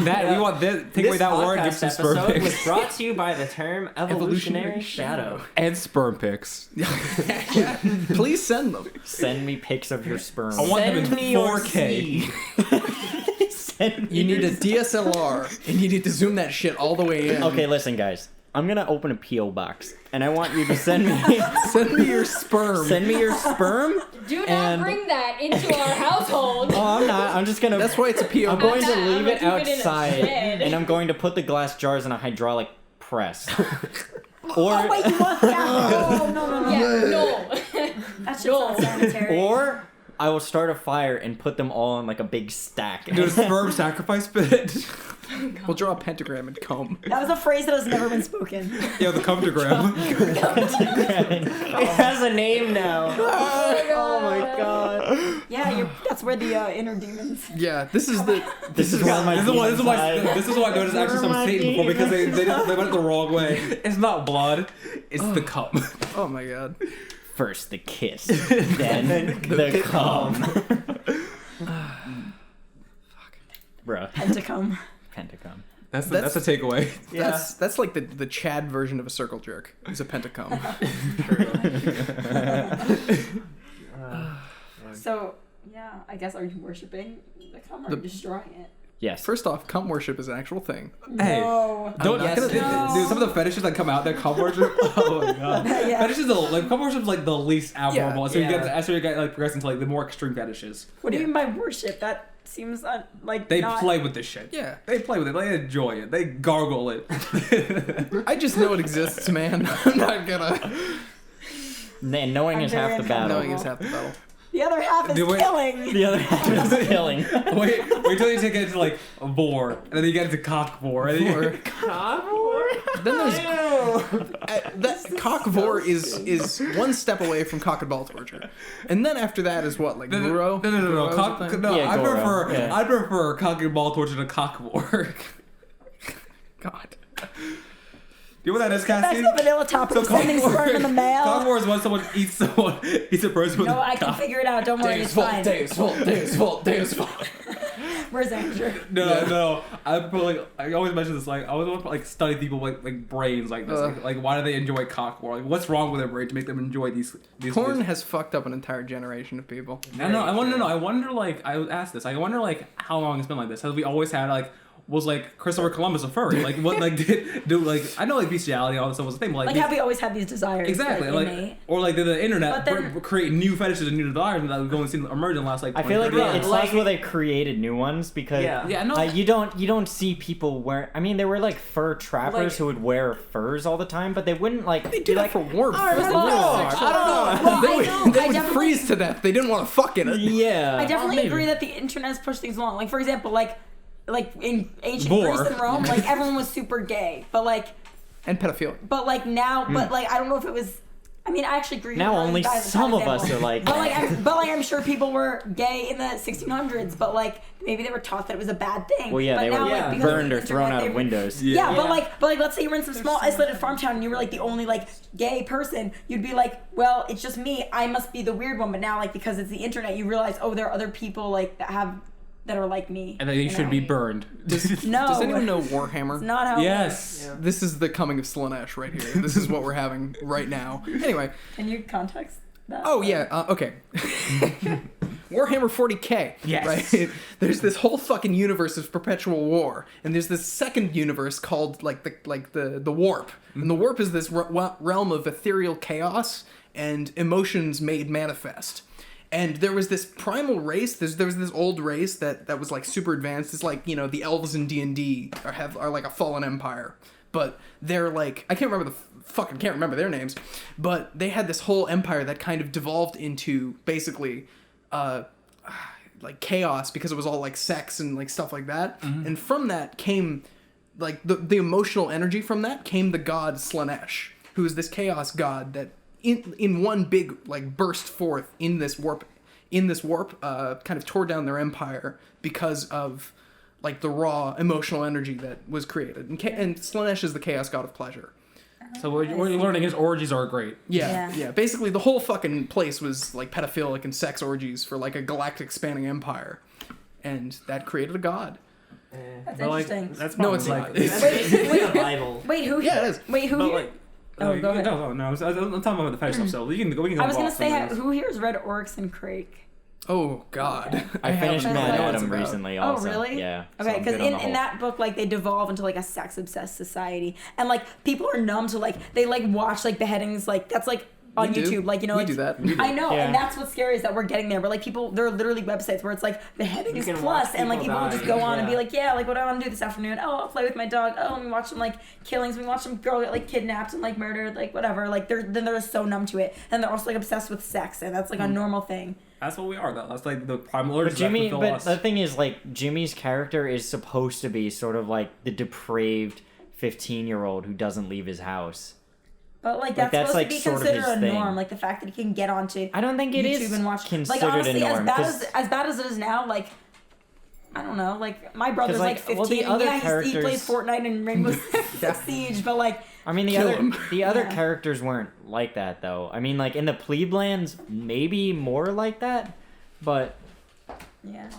That we want this. Take away This that word. Give podcast some sperm episode was pics brought to you by the term evolutionary shadow. and sperm pics. Please send them. Send me pics of your sperm. I want them in Send me your 4K. Send me You need your a DSLR, and you need to zoom that shit all the way in. Okay, listen, guys. I'm gonna open a PO box, and I want you to send me Send me your sperm. send me your sperm. Do not And- bring that into our household. Oh, I'm not. I'm just gonna. That's why it's a PO I'm going box. to I'm leave gonna it keep it in a outside, shed. and I'm going to put the glass jars in a hydraulic press. Or Oh wait, you want that? Oh no. Yeah, no. That's just No. not sanitary. or I will start a fire and put them all in like a big stack. Do a sperm sacrifice pit. We'll draw a pentagram and comb. That was a phrase that has never been spoken. Yeah, the cumtogram. It has a name now. Oh my god. Yeah, that's where the inner demons. Yeah, this is the. This is why my This is why. This is why. demons hide. This is why noticed actually some Satan before, because they went the wrong way. It's not blood. It's the cum. Oh my god. First the kiss, then the cum. Bruh. Pentacum. Pentacum. That's a takeaway. That's like the Chad version of a circle jerk. It's a pentacum. So yeah, I guess are you worshiping the cum or destroying it? Yes. First off, cum worship is an actual thing. Hey. No. Don't not dude, gonna- some of the fetishes that come out there, cum worship. Oh my god. Yeah. Fetishes like cum worship is like the least abnormal. Yeah. So you get Yeah. as you get like progress into like the more extreme fetishes. What do you mean by worship? That seems like They not... play with this shit. Yeah. They play with it. They enjoy it. They gargle it. I just know it exists, man. I'm not gonna. And knowing I'm is very half the battle. Knowing is half the battle. The other half is Do it. killing. The other half is killing. wait till you take it to like a vor, and then you get into cock vor. And then you, Then there's that cock vor is one step away from cock and ball torture, and then after that is what, like no, Guro? no. Guro's Cock, a thing? no, Yeah, Goro, yeah. I prefer cock and ball torture to cock vor. God. you know what that is, That's Cassie? the vanilla top. So So sending sperm in the mail. Cock war is when someone eats a person with No, a I can cock. figure it out. Don't worry, it's fine. Dave's fault. Where's Andrew? No. I always mention this. Like, I always want to like study people like brains like this. Like, why do they enjoy cock war? Like, what's wrong with their brain to make them enjoy these? Porn has fucked up an entire generation of people. No. I wonder. Like, I asked this. I wonder like how long it's been like this. Have we always had like? Was like Christopher Columbus a furry? Like what? Like do like I know like bestiality all this stuff was a thing. But, Like, have we always had these desires? exactly Like, like innate? or like did the internet But then- create new fetishes and new desires and that we've only seen emerge in the last like. I 20, feel like 30 years. it's possible they created new ones because Yeah, no. you don't see people wear. I mean, there were like fur trappers Like- who would wear furs all the time, but they wouldn't like. They do that for warmth. I don't know. They Well, I would, know. they I would definitely- freeze to death. They didn't want to fuck in it. Yeah, I definitely maybe. agree that the internet has pushed things along. Like, for example, like in ancient War. Greece and Rome, like everyone was super gay, but like And now, Hmm. but like I don't know if it was. I mean, I actually agree. Now with only that as some an of us example. are like But that. like, I'm sure people were gay in the 1600s, but like maybe they were taught that it was a bad thing. Well, yeah, but they now, were like, because of burned the or thrown internet, out of they- windows. Yeah, Yeah. but like let's say you were in some small isolated farm town and you were like the only like gay person, you'd be like, well, it's just me. I must be the weird one. But now, like, because it's the internet, you realize, oh, there are other people like that are like me. And then you should be burned. No, Does anyone know Warhammer? It's not how. Yes. This is the coming of Slanesh right here. This is what we're having right now. Anyway, Can you context that? oh yeah, okay. Warhammer 40k. Yes. Right. There's this whole fucking universe of perpetual war, and there's this second universe called the warp, and the warp is this realm of ethereal chaos and emotions made manifest. And there was this primal race. There was this old race that was like super advanced. It's like, you know, the elves in D&D are like a fallen empire, but they're like, I can't remember can't remember their names, but they had this whole empire that kind of devolved into basically like chaos because it was all like sex and like stuff like that. Mm-hmm. And from that came like the emotional energy from that came the god Slanesh, who is this chaos god that in one big like burst forth in this warp kind of tore down their empire because of like the raw emotional energy that was created. And Slanesh is the chaos god of pleasure. So what you're learning is orgies are great. Yeah. Basically, the whole fucking place was like pedophilic and sex orgies for like a galactic spanning empire, and that created a god. That's But, like, interesting. that's No, it's probably not. That's basically the Bible. Wait, who? Yeah, it is. Wait, who? But here- like, Oh, go ahead. No. I'm talking about the fetish stuff. So we can go. I was gonna off say, on this. who here has read Oryx and Crake? Oh God, I finished haven't. Mad I know what it's Adam about. recently. Oh, Also. really? Yeah. so Okay, I'm because good on the in whole- that book, like, they devolve into, like, a sex-obsessed society. And, like, people are numb to, like, they, like, watch, like, beheadings, like, that's, like, on We do. YouTube. Like, you know, We like, do that. I know, Yeah. and that's what's scary is that we're getting there. But, like, people, there are literally websites where it's, like, beheadings You can plus, watch and, like, people people will just die. go on and be Yeah. like, yeah, like, what do I want to do this afternoon? Oh, I'll play with my dog. Oh, let me watch some, like, killings. Let me watch some girl get, like, kidnapped and, like, murdered, like, whatever. Like, they're so numb to it. And they're also, like, obsessed with sex, and that's, like, a normal thing. That's what we are. That's like the primal urges But Jimmy, that fulfill but us. the thing is, like, Jimmy's character is supposed to be sort of like the depraved 15-year-old who doesn't leave his house. But like Like, that's that's, supposed like, to be sort of considered his a thing. norm. Like the fact that he can get onto I don't think it YouTube is and watch. considered Like honestly, a norm. as bad as it is now, like I don't know. Like my brother's 'Cause, like like, 15. well, the and other yeah, he characters- plays Fortnite and Rainbow Six Siege, but like I mean, the Kill other him. the other Yeah. characters weren't like that though. I mean, like in the Pleblands, maybe more like that, but yeah,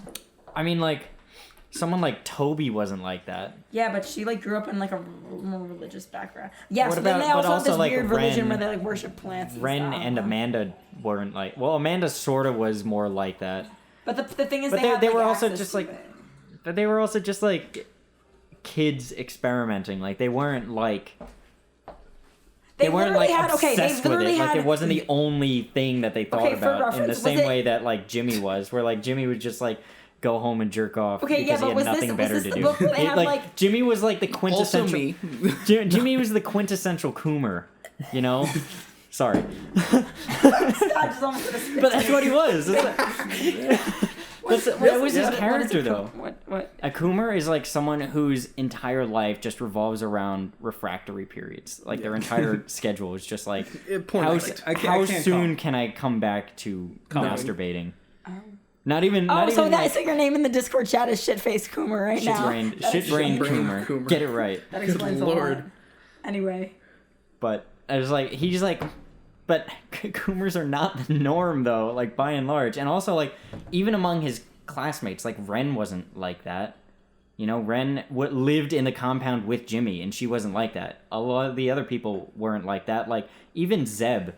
I mean, like someone like Toby wasn't like that. yeah. But she like grew up in like a more religious background. Yeah. What so then about- they but also have also, this like, weird religion Ren- where they like worship plants. Ren stuff. and Amanda weren't like. Well, Amanda sort of was more like that, But the thing is, but they, have, they like, were also access just to like. it. But they were also just like kids experimenting. Like they weren't like. They weren't literally like had okay. They obsessed with literally it. Like had it wasn't the only thing that they thought Okay, for about in reference, the was same it- way that like Jimmy was, where like Jimmy would just like go home and jerk off Okay, yeah, because but he had was this- nothing was better this to the do. book where they He- had, like- Jimmy was like the Also quintessential. me. Jimmy was the quintessential Coomer, you know. Sorry, God, just almost did a spit but that's take. what he was. That was his What is character a though. What? A Coomer is like someone whose entire life just revolves around refractory periods. Like their entire schedule is just like Porn how, addict. I how can't soon come. can I come back to Coming. masturbating? Not even. Oh, not so even that like, so your name in the Discord chat is Shitface Coomer right now. shit-brained That Coomer. Coomer. Get it right. That explains Good a lot. lord. Anyway. But I was like, he's like, but Coomers are not the norm though, like by and large. And also like, even among his classmates, like Ren wasn't like that. You know, Ren lived in the compound with Jimmy, and she wasn't like that. A lot of the other people weren't like that. Like, even Zeb,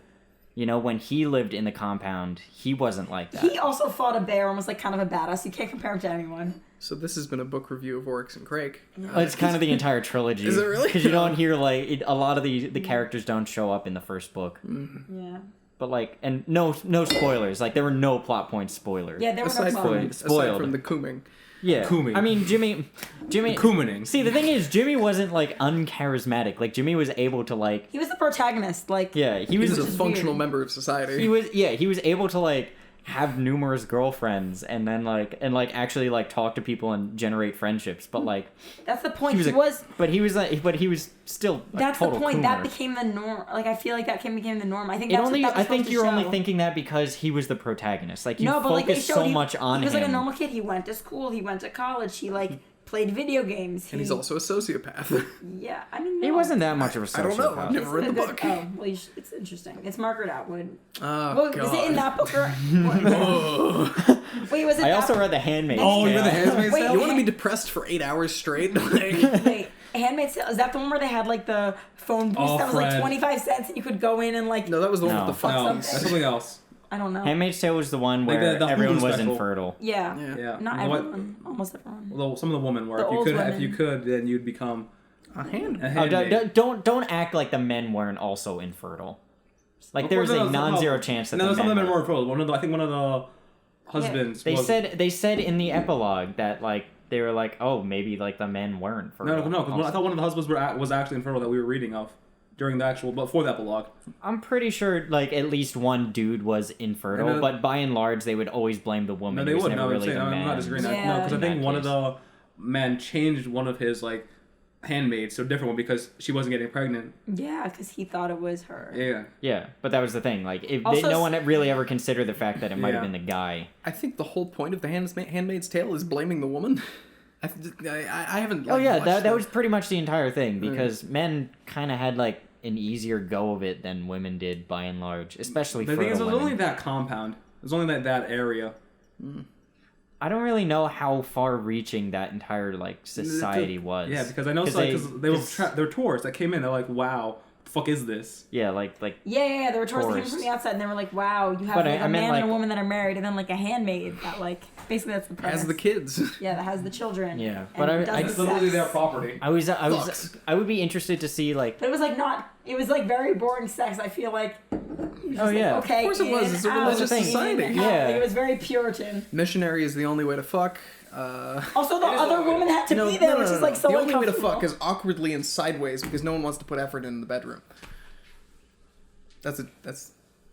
you know, when he lived in the compound, he wasn't like that. He also fought a bear and was like kind of a badass. You can't compare him to anyone. So this has been a book review of Oryx and Crake. It's kind of the entire trilogy. Is it really? Because you don't hear, like, a lot of the characters don't show up in the first book. Yeah. But, like, and no spoilers. Like, there were no plot point spoilers. Yeah, there were no Aside plot. Spoiled. from the cooming. Yeah. Cooming. I mean, Jimmy... Coomaning. See, the thing is, Jimmy wasn't, like, uncharismatic. Like, Jimmy was able to, like... He was the protagonist. Like, Yeah, he He was... was a is functional weird. member of society. He was able to, like, have numerous girlfriends and then, like... And, like, actually, like, talk to people and generate friendships. But, like... that's the point. He He was was. But he was still a That's the total point. That coomer. became the norm. Like, I feel like that became the norm. I think It that's only. what that was I think supposed to you're only show. thinking that because he was the protagonist. Like you No, but like they focus showed so he, much on he was him. like a normal kid. He went to school. He went to college. He like played video games. And he's also a sociopath. Yeah, I mean, He no. wasn't that much of a sociopath. I don't know. I've never It's read the a good- book. Oh, well, it's interesting. It's Margaret Atwood. Oh, Well, God. is it in that book or? Oh. Wait, was it? I that also book? read The Handmaid's Oh, you Tale. read The Handmaid's Wait, Tale? You want to be depressed for 8 hours straight? Like, Wait, Handmaid's Tale. Is that the one where they had like the phone booth Oh, that was like Fred. 25 cents and you could go in and like? no, that was the one No. with the fuck. No, something. that's something else. I don't know. Handmaid's Tale was the one Like where the everyone Hulu was special. infertile. Yeah. Yeah. Yeah. Not What- everyone. Almost everyone. Well, some of the women were. The If you old could, if women. you could, then you'd become A hand. a Oh, handmaid. don't act like the men weren't also infertile. Like there's a non-zero chance that no, the some of men them were. were infertile. I think one of the husbands. They was, said in the epilogue that like they were like, oh, maybe like the men weren't fertile. No, because I thought one of the husbands was actually infertile that we were reading of during the actual before the epilogue. I'm pretty sure like at least one dude was infertile, And then- but by and large they would always blame the woman. No, they It was would. never No, really the I'm man. not disagreeing. Yeah. No, because I In think that one of case. the men changed one of his like handmaids to a different one because she wasn't getting pregnant. Yeah, because he thought it was her. Yeah. Yeah, but that was the thing. Like, Also, no one really ever considered the fact that it might have Yeah. been the guy. I think the whole point of the Handmaid's Tale is blaming the woman. I haven't. Oh like, yeah, watched that was pretty much the entire thing because men kind of had like an easier go of it than women did by and large, especially The for thing is, the it was women. only that compound. It was only that area. I don't really know how far-reaching that entire like society was. Yeah, because I know 'Cause they were tourists that came in. They're like, "Wow, the fuck is this?" yeah, like Yeah. They were tourists that came Tourists. from the outside, and they were like, "Wow, you have But like, I a meant, man and a like- woman that are married, and then like a handmaid that like basically that's the premise. As the kids. Yeah, that has the children. Yeah, and but I- does I- the It's literally sex. their property. I would Fucks. be interested to see like But it was like not. It was like very boring sex. I feel like. It was just Oh, yeah. Like, okay. Of course it was. in, It's a out, religious in, society. out. Yeah. Like, it was very Puritan. Missionary is the only way to fuck. Also, the other woman had to be there, which is like so The only way to uncomfortable. fuck is awkwardly and sideways because no one wants to put effort in the bedroom. That's a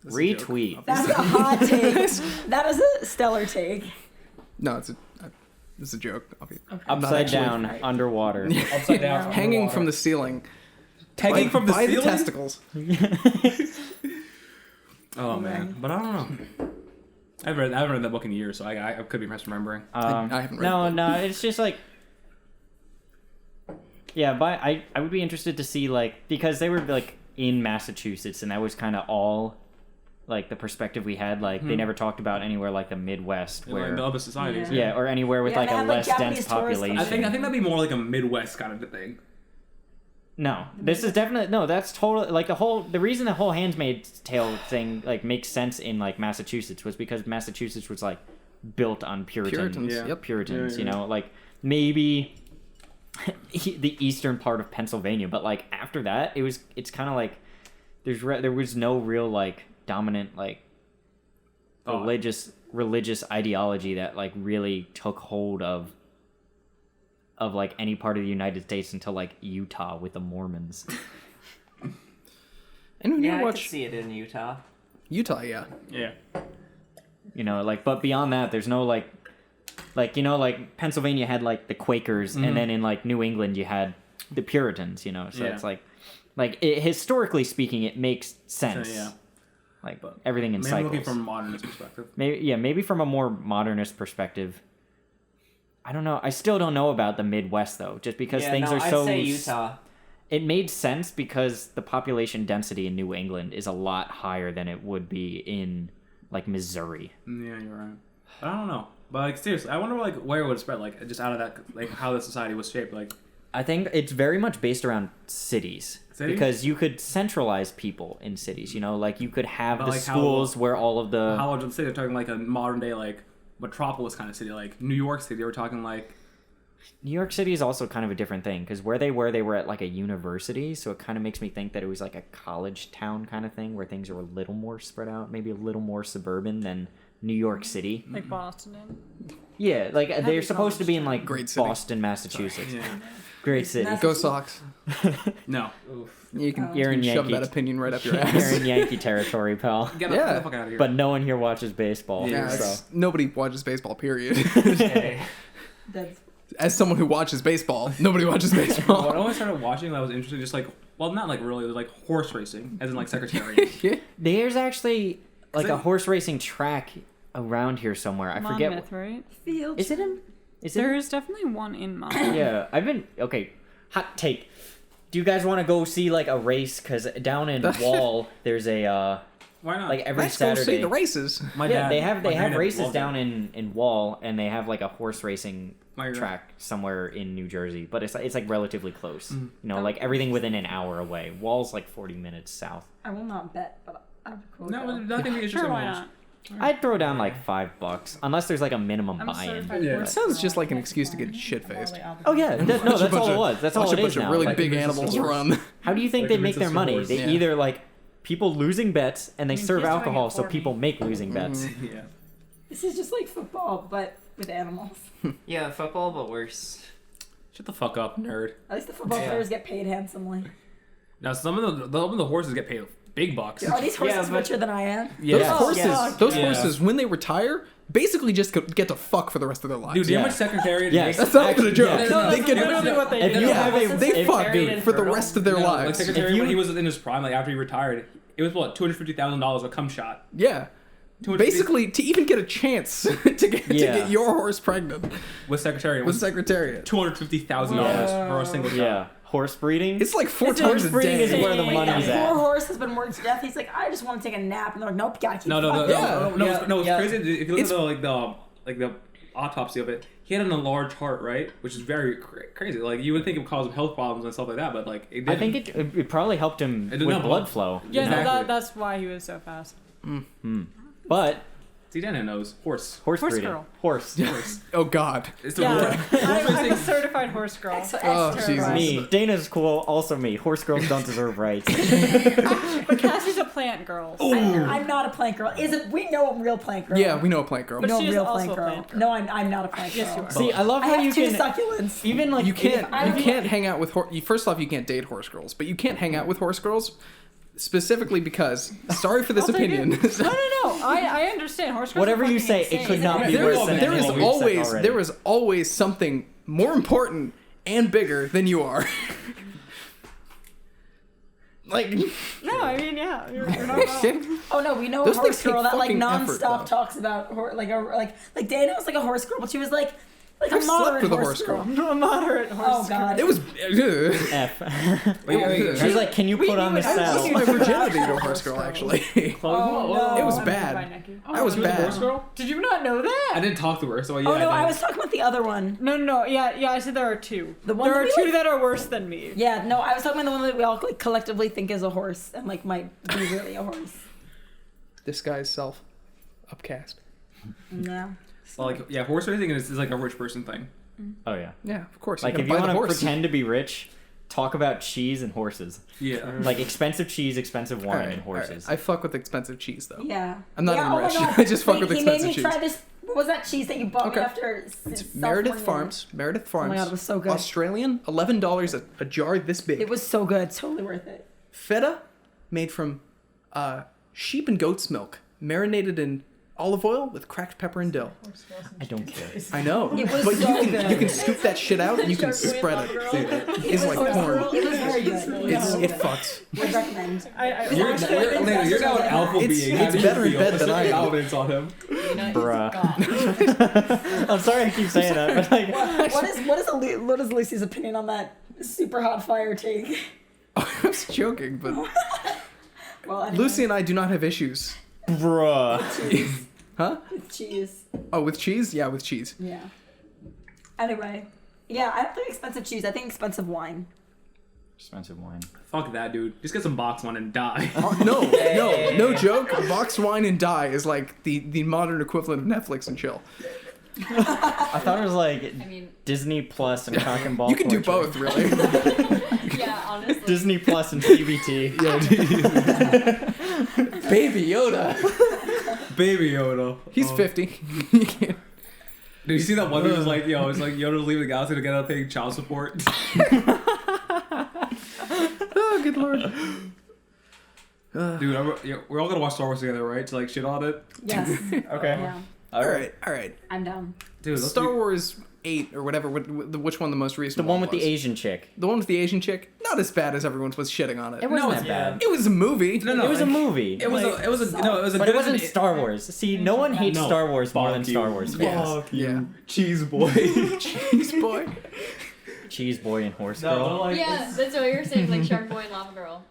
retweet. joke, That's obviously. a hot take. That is a stellar take. No, it's a joke. Upside down, underwater. Upside down, Hanging from the ceiling. hanging from the by ceiling. the testicles. Oh man, but I don't know. I haven't read that book in years, so I could be misremembering. I haven't read No, the book. no, it's just like, yeah, but I would be interested to see like because they were like in Massachusetts and that was kind of all like the perspective we had. Like they never talked about anywhere like the Midwest In, where like the other societies. yeah, or anywhere with Yeah, like they a had, like, less dense Japanese tourists. population. I think that'd be more like a Midwest kind of a thing. No, this is definitely no. That's totally like the reason the whole Handmaid's Tale thing like makes sense in like Massachusetts was because Massachusetts was like built on Puritans. Yeah. Yep. Puritans, Yeah, you yeah. know, like maybe the eastern part of Pennsylvania, but like after that, it's kind of like there was no real like dominant like Oh. religious ideology that like really took hold of like any part of the United States until like Utah with the Mormons. Anyone Yeah, here I could watch see it in Utah. Utah? Yeah. Yeah. You know, like but beyond that, there's no like you know like Pennsylvania had like the Quakers, and then in like New England you had the Puritans. You know, so Yeah. it's like historically speaking, it makes sense. Yeah. Like But everything in Maybe cycles. looking from a modernist perspective. Maybe from a more modernist perspective. I don't know. I still don't know about the Midwest though, just because Yeah, things no, are I'd so say Utah. it made sense because the population density in New England is a lot higher than it would be in like Missouri. Yeah, you're right. But I don't know. But like seriously, I wonder like where it would spread, like just out of that, like how the society was shaped, like. I think it's very much based around cities. Cities? Because you could centralize people in cities, you know, like you could have But, the like, how- schools where all of the How large of the city? They're talking like a modern day like metropolis kind of city, like New York City. We're talking like. New York City is also kind of a different thing because where they were at like a university, so it kind of makes me think that it was like a college town kind of thing where things are a little more spread out, maybe a little more suburban than New York City. Like Boston. Yeah, like they're Happy supposed to be in like Great city. Boston, Massachusetts. Yeah. Great city. Go Sox. No. You can, You're in shove Yankee. that opinion right up your You're ass. in Yankee territory, pal. Get Yeah. the fuck out of here. But no one here watches baseball. Yeah, Yeah, nobody watches baseball, period. Okay. That's As someone who watches baseball, nobody watches What I baseball. only started watching that was interesting, just like, well, not like really, it was like horse racing, as in like Secretariat. Yeah. There's actually like Is a it- horse racing track around here somewhere. I forget. Monmouth, right? field. Is it in? Is it? There is definitely one in Monmouth. Yeah, I've been okay. Hot take. Do you guys want to go see like a race? Because down in Wall, there's a Why not? like every Let's go Saturday. see the races. my Yeah, dad, they have my granddad races loved down it. in Wall, and they have like a horse racing My gra- track somewhere in New Jersey, but it's like relatively close. Mm-hmm. You know, like everything within an hour away. Wall's like 40 minutes south. I will not bet, but I'd cool. No, nothing is just Sure, why horse. not? I'd throw down like $5 unless there's like a minimum I'm a buy-in. certified Yeah. horse It sounds girl. just like an excuse to get shit-faced. Oh yeah, no, that's Watch a all bunch it of- was. That's all Watch it a is bunch of now. really Like, big Like, animals horse. run. how do you think Like they a make their Mrs. money? Horse. They Yeah. either like people losing bets and they serve he's doing alcohol, it so for people me. make losing bets. Yeah. This is just like football, but with animals. Yeah, football, but worse. Shut the fuck up, nerd. At least the football Yeah. players get paid handsomely. Now some of the horses get paid big bucks. Are these horses Yeah, but- richer than I am? Yeah. Those Yeah. horses, when they retire, basically just get to fuck for the rest of their lives. Dude, do you know Yeah. how much Secretariat Yes. makes? That's not even a joke. Yeah. No, They that's get literally what they If do. you Yeah, have a they fuck, buried dude, in for the fertile. rest of their No, like lives. Secretariat, If you- when he was in his prime, like after he retired, it was what, $250,000 a cum shot. Yeah. 250 Basically, to even get a chance to get your horse pregnant with Secretariat with was Secretariat. $250,000 for a single shot. Yeah, horse breeding. It's like 4 It's times a breeding day. is where the Wait, money's that poor at. horse has been worked to death. He's like, I just want to take a nap, and they're like, nope, you gotta keep No, fucking. It's crazy. If you look at the autopsy of it, he had an enlarged heart, right? Which is very crazy. Like you would think it would cause him health problems and stuff like that, but like it didn't. I think it probably helped him It did with not blood blood. flow. Yeah, no, Exactly. that's why he was so fast. But See, Dana knows horse. horse Horse breeding. girl. Horse. Oh God. It's the Yeah, horse I'm a racing. certified horse girl. Oh, Jesus. Me. Dana's cool. Also me. Horse girls don't deserve rights. But Cassie's a plant girl. I'm not a plank girl. Is it? We know a real plank girl. Yeah, we know a plank girl. But No she is real also plank a girl. plant girl. No, I'm not a plank girl. Yes, you are. See, I love I how have you two can succulents. even like You can't. I You would- can't hang out with first off, you can't date horse girls, but you can't hang out with horse girls specifically because. Sorry for this I'll take opinion. it. No. I understand. Horse girls whatever are you fucking say. It insane. could not be there worse is than there is anything we've said always already. there is always something more important and bigger than you are. Like No, I mean, yeah, you're not wrong. Oh no, we know Those a things horse take girl that like fucking effort, nonstop though. talks about like Dana was like a horse girl, but she was like a I've slept moderate with a horse horse girl. A moderate horse Oh god. it was. F. Wait, She's like, can you put on the I I lost saddle? my virginity to a horse girl actually. Oh, no. It was I'm bad. fine, Nikki. That was She was a horse bad. girl? Did you not know that? I didn't talk to her, so yeah. Oh no, I I did. was talking about the other one. No. Yeah. I said there are two. The one there that are we two like- that are worse than me. Yeah, no, I was talking about the one that we all like collectively think is a horse and like might be really a horse. Disguise self. Upcast. No. Well, like, yeah, horse racing is like a rich person thing. Oh yeah. Yeah, of course. Like you if you gotta buy want the to horse. pretend to be rich, talk about cheese and horses. Yeah. Like expensive cheese, expensive wine, Alright, and horses. alright. I fuck with expensive cheese though. Yeah. I'm not yeah, even oh my rich. God. I just fuck Wait, with he made expensive me try cheese. this. What was that cheese that you bought Okay. me after? It's sophomore Meredith year? Farms. Meredith Farms. Oh my God, it was so good. Australian, $11 a jar this big. It was so good. Totally worth it. Feta, made from sheep and goat's milk, marinated in olive oil with cracked pepper and dill. I don't care. I know, It was but so you good. can scoop that shit out and you can spread it. It's like porn. It was very good. It fucks. Would recommend. You're now an alpha It's- being. it's How do you better in feel? bed than I am. Confidence on him. Bruh. I'm sorry I keep saying that, but like, What is Lucy's opinion on that super hot fire take? I was joking, but Well, anyway, Lucy and I do not have issues. Bruh. Huh? with cheese. Oh, with cheese? Yeah, with cheese. Yeah. Anyway, yeah, I don't think expensive cheese. I think expensive wine. Expensive wine. Fuck that, dude. Just get some box wine and die. No joke. Box wine and die is like the modern equivalent of Netflix and chill. I thought it was like I mean, Disney Plus and cock and ball. You can do torture. both, really. yeah, honestly. Disney Plus and CBT. Baby Yoda. Baby Yoda. He's Oh. 50. Dude, you see that one that was like, yo, it's like Yoda's leaving the galaxy to get out paying child support. Oh, good lord. Dude, we're all gonna watch Star Wars together, right? To like shit on it. Yes. Okay. Yeah, All right. I'm down. Dude, let's Star Wars 8 or whatever. Which one the most recent? The one with was? the Asian chick. The one with the Asian chick. Not as bad as everyone was shitting on it. It wasn't No, that yeah. bad. It was a movie. No, It was a like, movie. It was Like, a no, it was a but good it wasn't as an- Star Wars. See, no one hates No. Star Wars more Fuck than you. Star Wars fans. Yes. Fuck Yeah. you, cheese boy. Cheese boy. Cheese boy and horse No, girl. but like, Yeah, that's what you're saying, like Shark Boy and Lava Girl.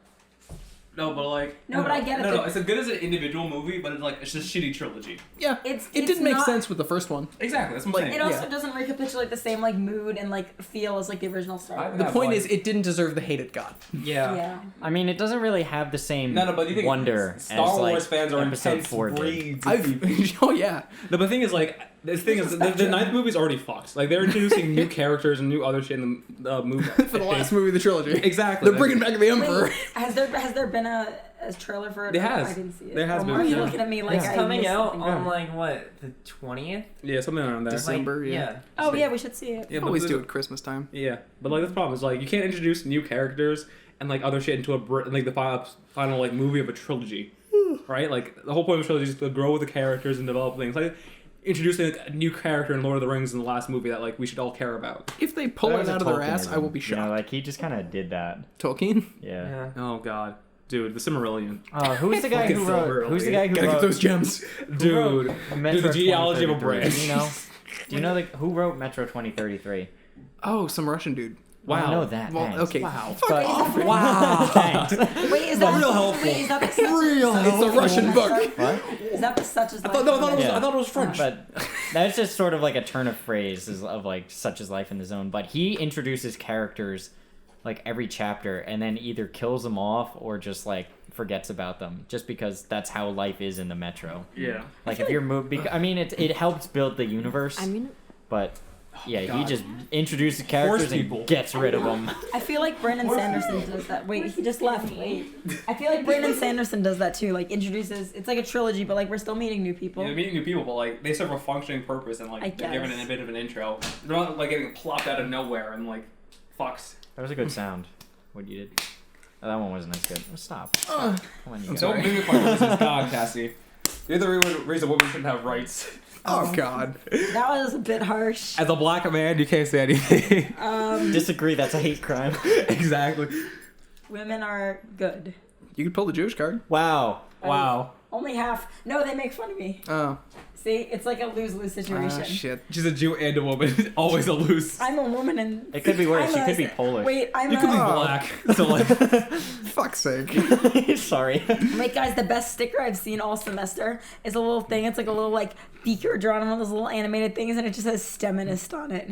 no, but like, No, but I get it. No, it's as good as an individual movie, but it's a shitty trilogy. Yeah. It's It it's didn't make not- sense with the first one. Exactly, that's what I'm Like, saying. It also Yeah. doesn't recapitulate the same like mood and like feel as like the original Star Wars. The Yeah, point like- is, it didn't deserve the hate it got. Yeah. Yeah. I mean, it doesn't really have the same No, but you think wonder Star as Wars like fans are Episode intense 4 did. breeds. Oh yeah. No, but the thing is, like, the thing is, the ninth movie's already fucked. Like, they're introducing new characters and new other shit in the movie. For the last movie of the trilogy. Exactly. They're bringing back the Emperor. Wait, has there been a trailer for it? There Or has. I didn't see it. There has Or been, Are you yeah. looking at me like It's I coming missed out something? on like what, the 20th? Yeah, something around there. December, Like, yeah. Oh yeah, we should see it. Yeah, but Always there's- do it Christmas time. Yeah, but like the problem is like you can't introduce new characters and like other shit into like the final like movie of a trilogy, right? Like the whole point of a trilogy is to grow with the characters and develop things. Like introducing like, a new character in Lord of the Rings in the last movie that like we should all care about. If they pull That it was a out of their ass, Tolkienism. I will be You know, shocked. like he just kind of did that. Tolkien? Yeah. Oh god, dude, the Silmarillion, Who's the guy who Fucking wrote? Silmarillion. Who's the guy who Gotta wrote? get those gems. dude, Metro the genealogy of a 2033? brand. Do you know? Do you know who wrote Metro 2033? Oh, some Russian dude. Well, Wow. I know that. Well, thanks. okay. Wow. Fuck But- off. Wow. Thanks. Wait, is that Real helpful. Wait, is that the such Real as It's a Russian book. What? Is that the such as I thought it was, Yeah. I thought it was French. But that's just sort of like a turn of phrase of like such as life in the zone. But he introduces characters like every chapter and then either kills them off or just like forgets about them just because that's how life is in the Metro. Yeah. Like if you're I mean it helps build the universe. I mean, But yeah, he God. just introduces characters people. and gets rid of them. I feel like Brandon Sanderson does that. Wait, he just left. Wait. I feel like Brandon Sanderson does that too. Like introduces. It's like a trilogy, but like we're still meeting new people. Yeah, they're meeting new people, but like they serve a functioning purpose and I like they're given guess. a bit of an intro. They're not like getting plopped out of nowhere and like fucks. That was a good sound. What you did? Oh, that one wasn't as good. Oh, stop. Come on, you guys. Don't make me part of this is God, Cassie. You're the reason women shouldn't have rights. Oh God. That was a bit harsh. As a black man, you can't say anything. Disagree. That's a hate crime. Exactly. Women are good. You could pull the Jewish card. Wow. Wow. Only half. No, they make fun of me. Oh. See, it's like a lose-lose situation. Shit. She's a Jew and a woman. Always a loose. I'm a woman and It could be worse. I'm She could be Polish. Wait, I'm You could be a. black. So like, Fuck's sake. Sorry. Wait, guys, the best sticker I've seen all semester is a little thing. It's like a little like beaker drawn on one of those little animated things, and it just says STEMinist on it.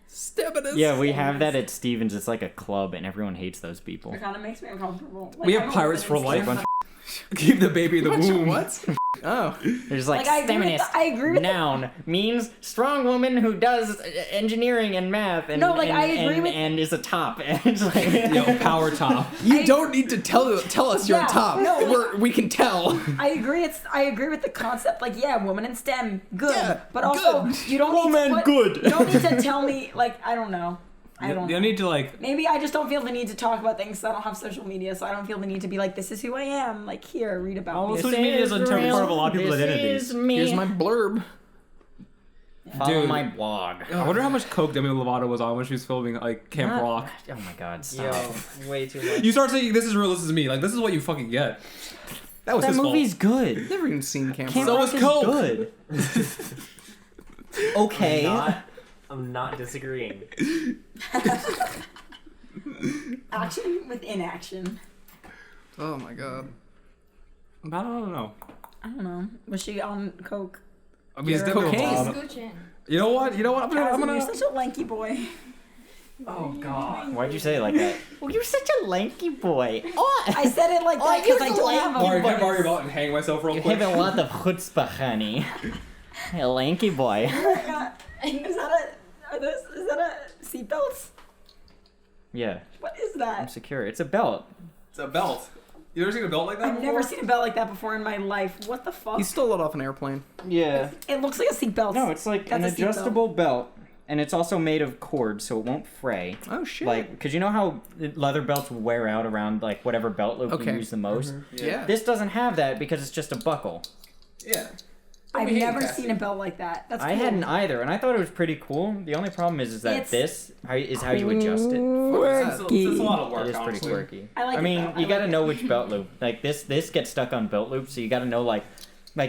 Steminus. Yeah, we have that at Stevens. It's like a club, and everyone hates those people. It kind of makes me uncomfortable. Like, we have I'm a pirates woman for and life. STEM. Keep the baby in the womb. What? Oh. They're just like, Like, I agree with STEMinist. the- I agree with the- noun means strong woman who does engineering and math and No, like, and, I agree and, with- and is a top. And it's like, Yo, power top. You don't need to tell us you're Yeah, top. no. We can tell. I agree. I agree with the concept. Like, yeah, woman in STEM, good. Yeah, but also, good. you don't need Woman, to put, good. You don't need to tell me. Like, I don't know. I You don't. don't need to like. Maybe I just don't feel the need to talk about things. 'Cause I don't have social media, so I don't feel the need to be like, this is who I am. Like, here, read about me. Social media is a term part of a lot of people's identities. Is me. Here's my blurb. Follow Dude. my blog. I wonder how much coke Demi Lovato was on when she was filming like Camp Not- Rock. Oh my god, stop. Yo, way too much. You start saying this is real, this is me. Like this is what you fucking get. That was That his movie's good. Never even seen Camp Camp So Rock. is Rock Coke. good. Okay. I'm not disagreeing. Action with inaction. Oh my god. I don't know. I don't know. Was she on coke? I mean, it's You're definitely cocaine. a lot of- Scooch in. You know what? I'm Kazim, gonna. you're such a lanky boy. Oh god. Why'd you say it like that? Well, you're such a lanky boy. Oh, I said it like that because I don't have Mario, can I a borrow your belt and hang myself real you quick? have a lot of chutzpah, honey. A lanky boy. Is that a seatbelt? Yeah, What is I'm that? secure. It's a belt. It's a belt. You ever seen a belt like that I've before? never seen a belt like that before in my life. What the fuck? He stole it off an airplane. Yeah. It looks like a seatbelt. No, it's like an That's a seatbelt. adjustable belt, and it's also made of cord, so it won't fray. Oh shit. Like, because you know how leather belts wear out around like whatever belt loop Okay. you use the most. yeah. This doesn't have that because it's just a buckle. Yeah. I've We hate never that. seen a belt like that. That's I cool. hadn't either, and I thought it was pretty cool. The only problem is that It's this is how you adjust it. It's a lot of work, It is pretty honestly. quirky. I like I it, mean, though. I you gotta like it. know which belt loop. Like this gets stuck on belt loops, so you gotta know like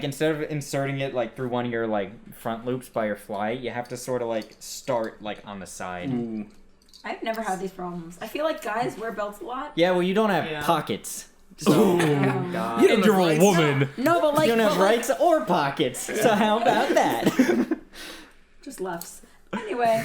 instead of inserting it like through one of your like front loops by your fly, you have to sort of like start like on the side. Ooh. I've never had these problems. I feel like guys wear belts a lot. Yeah, well, you don't have Yeah. pockets. So God. You don't have You're a rights. woman. No, but like, you don't have but, like, rights or pockets. So how about that? just lefts. Anyway,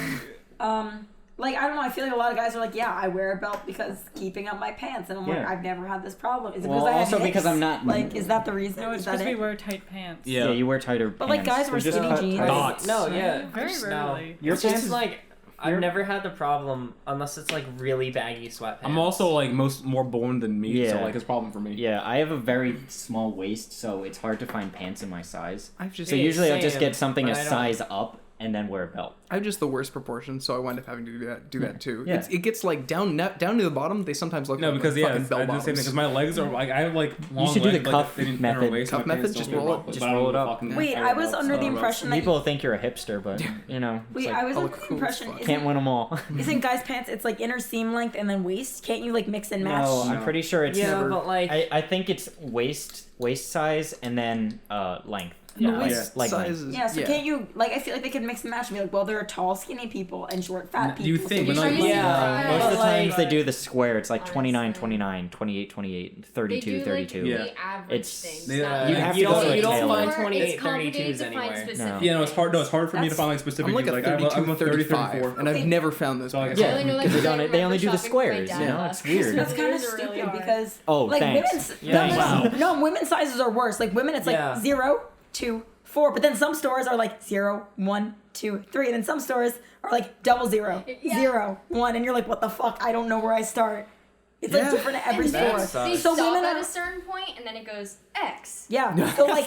like I don't know. I feel like a lot of guys are like, yeah, I wear a belt because keeping up my pants, and I'm like, Yeah. I've never had this problem. Is it Well, because I have also hips? because I'm not- like, is that the reason? No, is it's that because we it? wear tight pants. Yeah, you wear tighter But, like, pants. guys wear They're just skinny cut jeans. tight. Dots. No, yeah. Very just rarely. Your It's just pants- like I've never had the problem unless it's like really baggy sweatpants. I'm also like more born than me, so Yeah. like it's a problem for me. Yeah, I have a very small waist, so it's hard to find pants in my size. I've just So Yeah, usually I'll just same, get something but a I don't- size up and then wear a belt. I have just the worst proportions, so I wind up having to do that too. Yeah. It gets like down to the bottom. They sometimes look No, like because like, yeah, fucking bell I do the same thing. bottoms. Because my legs are like I have like long should do the legs, cuff like, in method. Inner waist, Cuff my pants method? don't Just get roll it- buckled, just but I don't roll it know up. fucking Wait, wear I was belts, under I the don't know. impression that People think you're a hipster, but you know, it's Wait, like, I was I under look the cool as impression fuck. can't win them all. isn't guys' pants? It's like inner seam length and then waist. Can't you like mix and match? No, I'm No. pretty sure it's yeah, never. but like I think it's waist size and then length. No, like, waist like length. sizes. Yeah, so can't you like? I feel like they could mix and match and be like, well, there are tall, skinny people and short, fat people. You so think, we but should like- like- Yeah, Most of the but, times like- they do the square. It's like 29, Honestly. 29, 28, 28, 32, They do 32. like Yeah. the average It's- things. they, not You like- have you to go don't to a you don't tailor. find Or 28, it's complicated 32s to find anywhere. specific Yeah, no, it's hard. No, it's hard for me to That's- find like specific. I'm like a like 32, I'm a 30, 35, 34. and I've never found this. So, like, before. I only know that Because because they only do the went shopping with my squares, dad you know? last It's weird. Christmas. That's kind of Those are really stupid hard. because Oh, like thanks. women's Yeah, no, wow. no, women's sizes are worse. Like women, it's like Yeah. 0, 2, 4, but then some stores are like 0, 1, 2, 3, and then some stores are like 00, Yeah. 0, 1, and you're like, what the fuck? I don't know where I start. It's like Yeah. different at every And That store. sucks. They So stop women at are a certain point and then it goes X. yeah. So like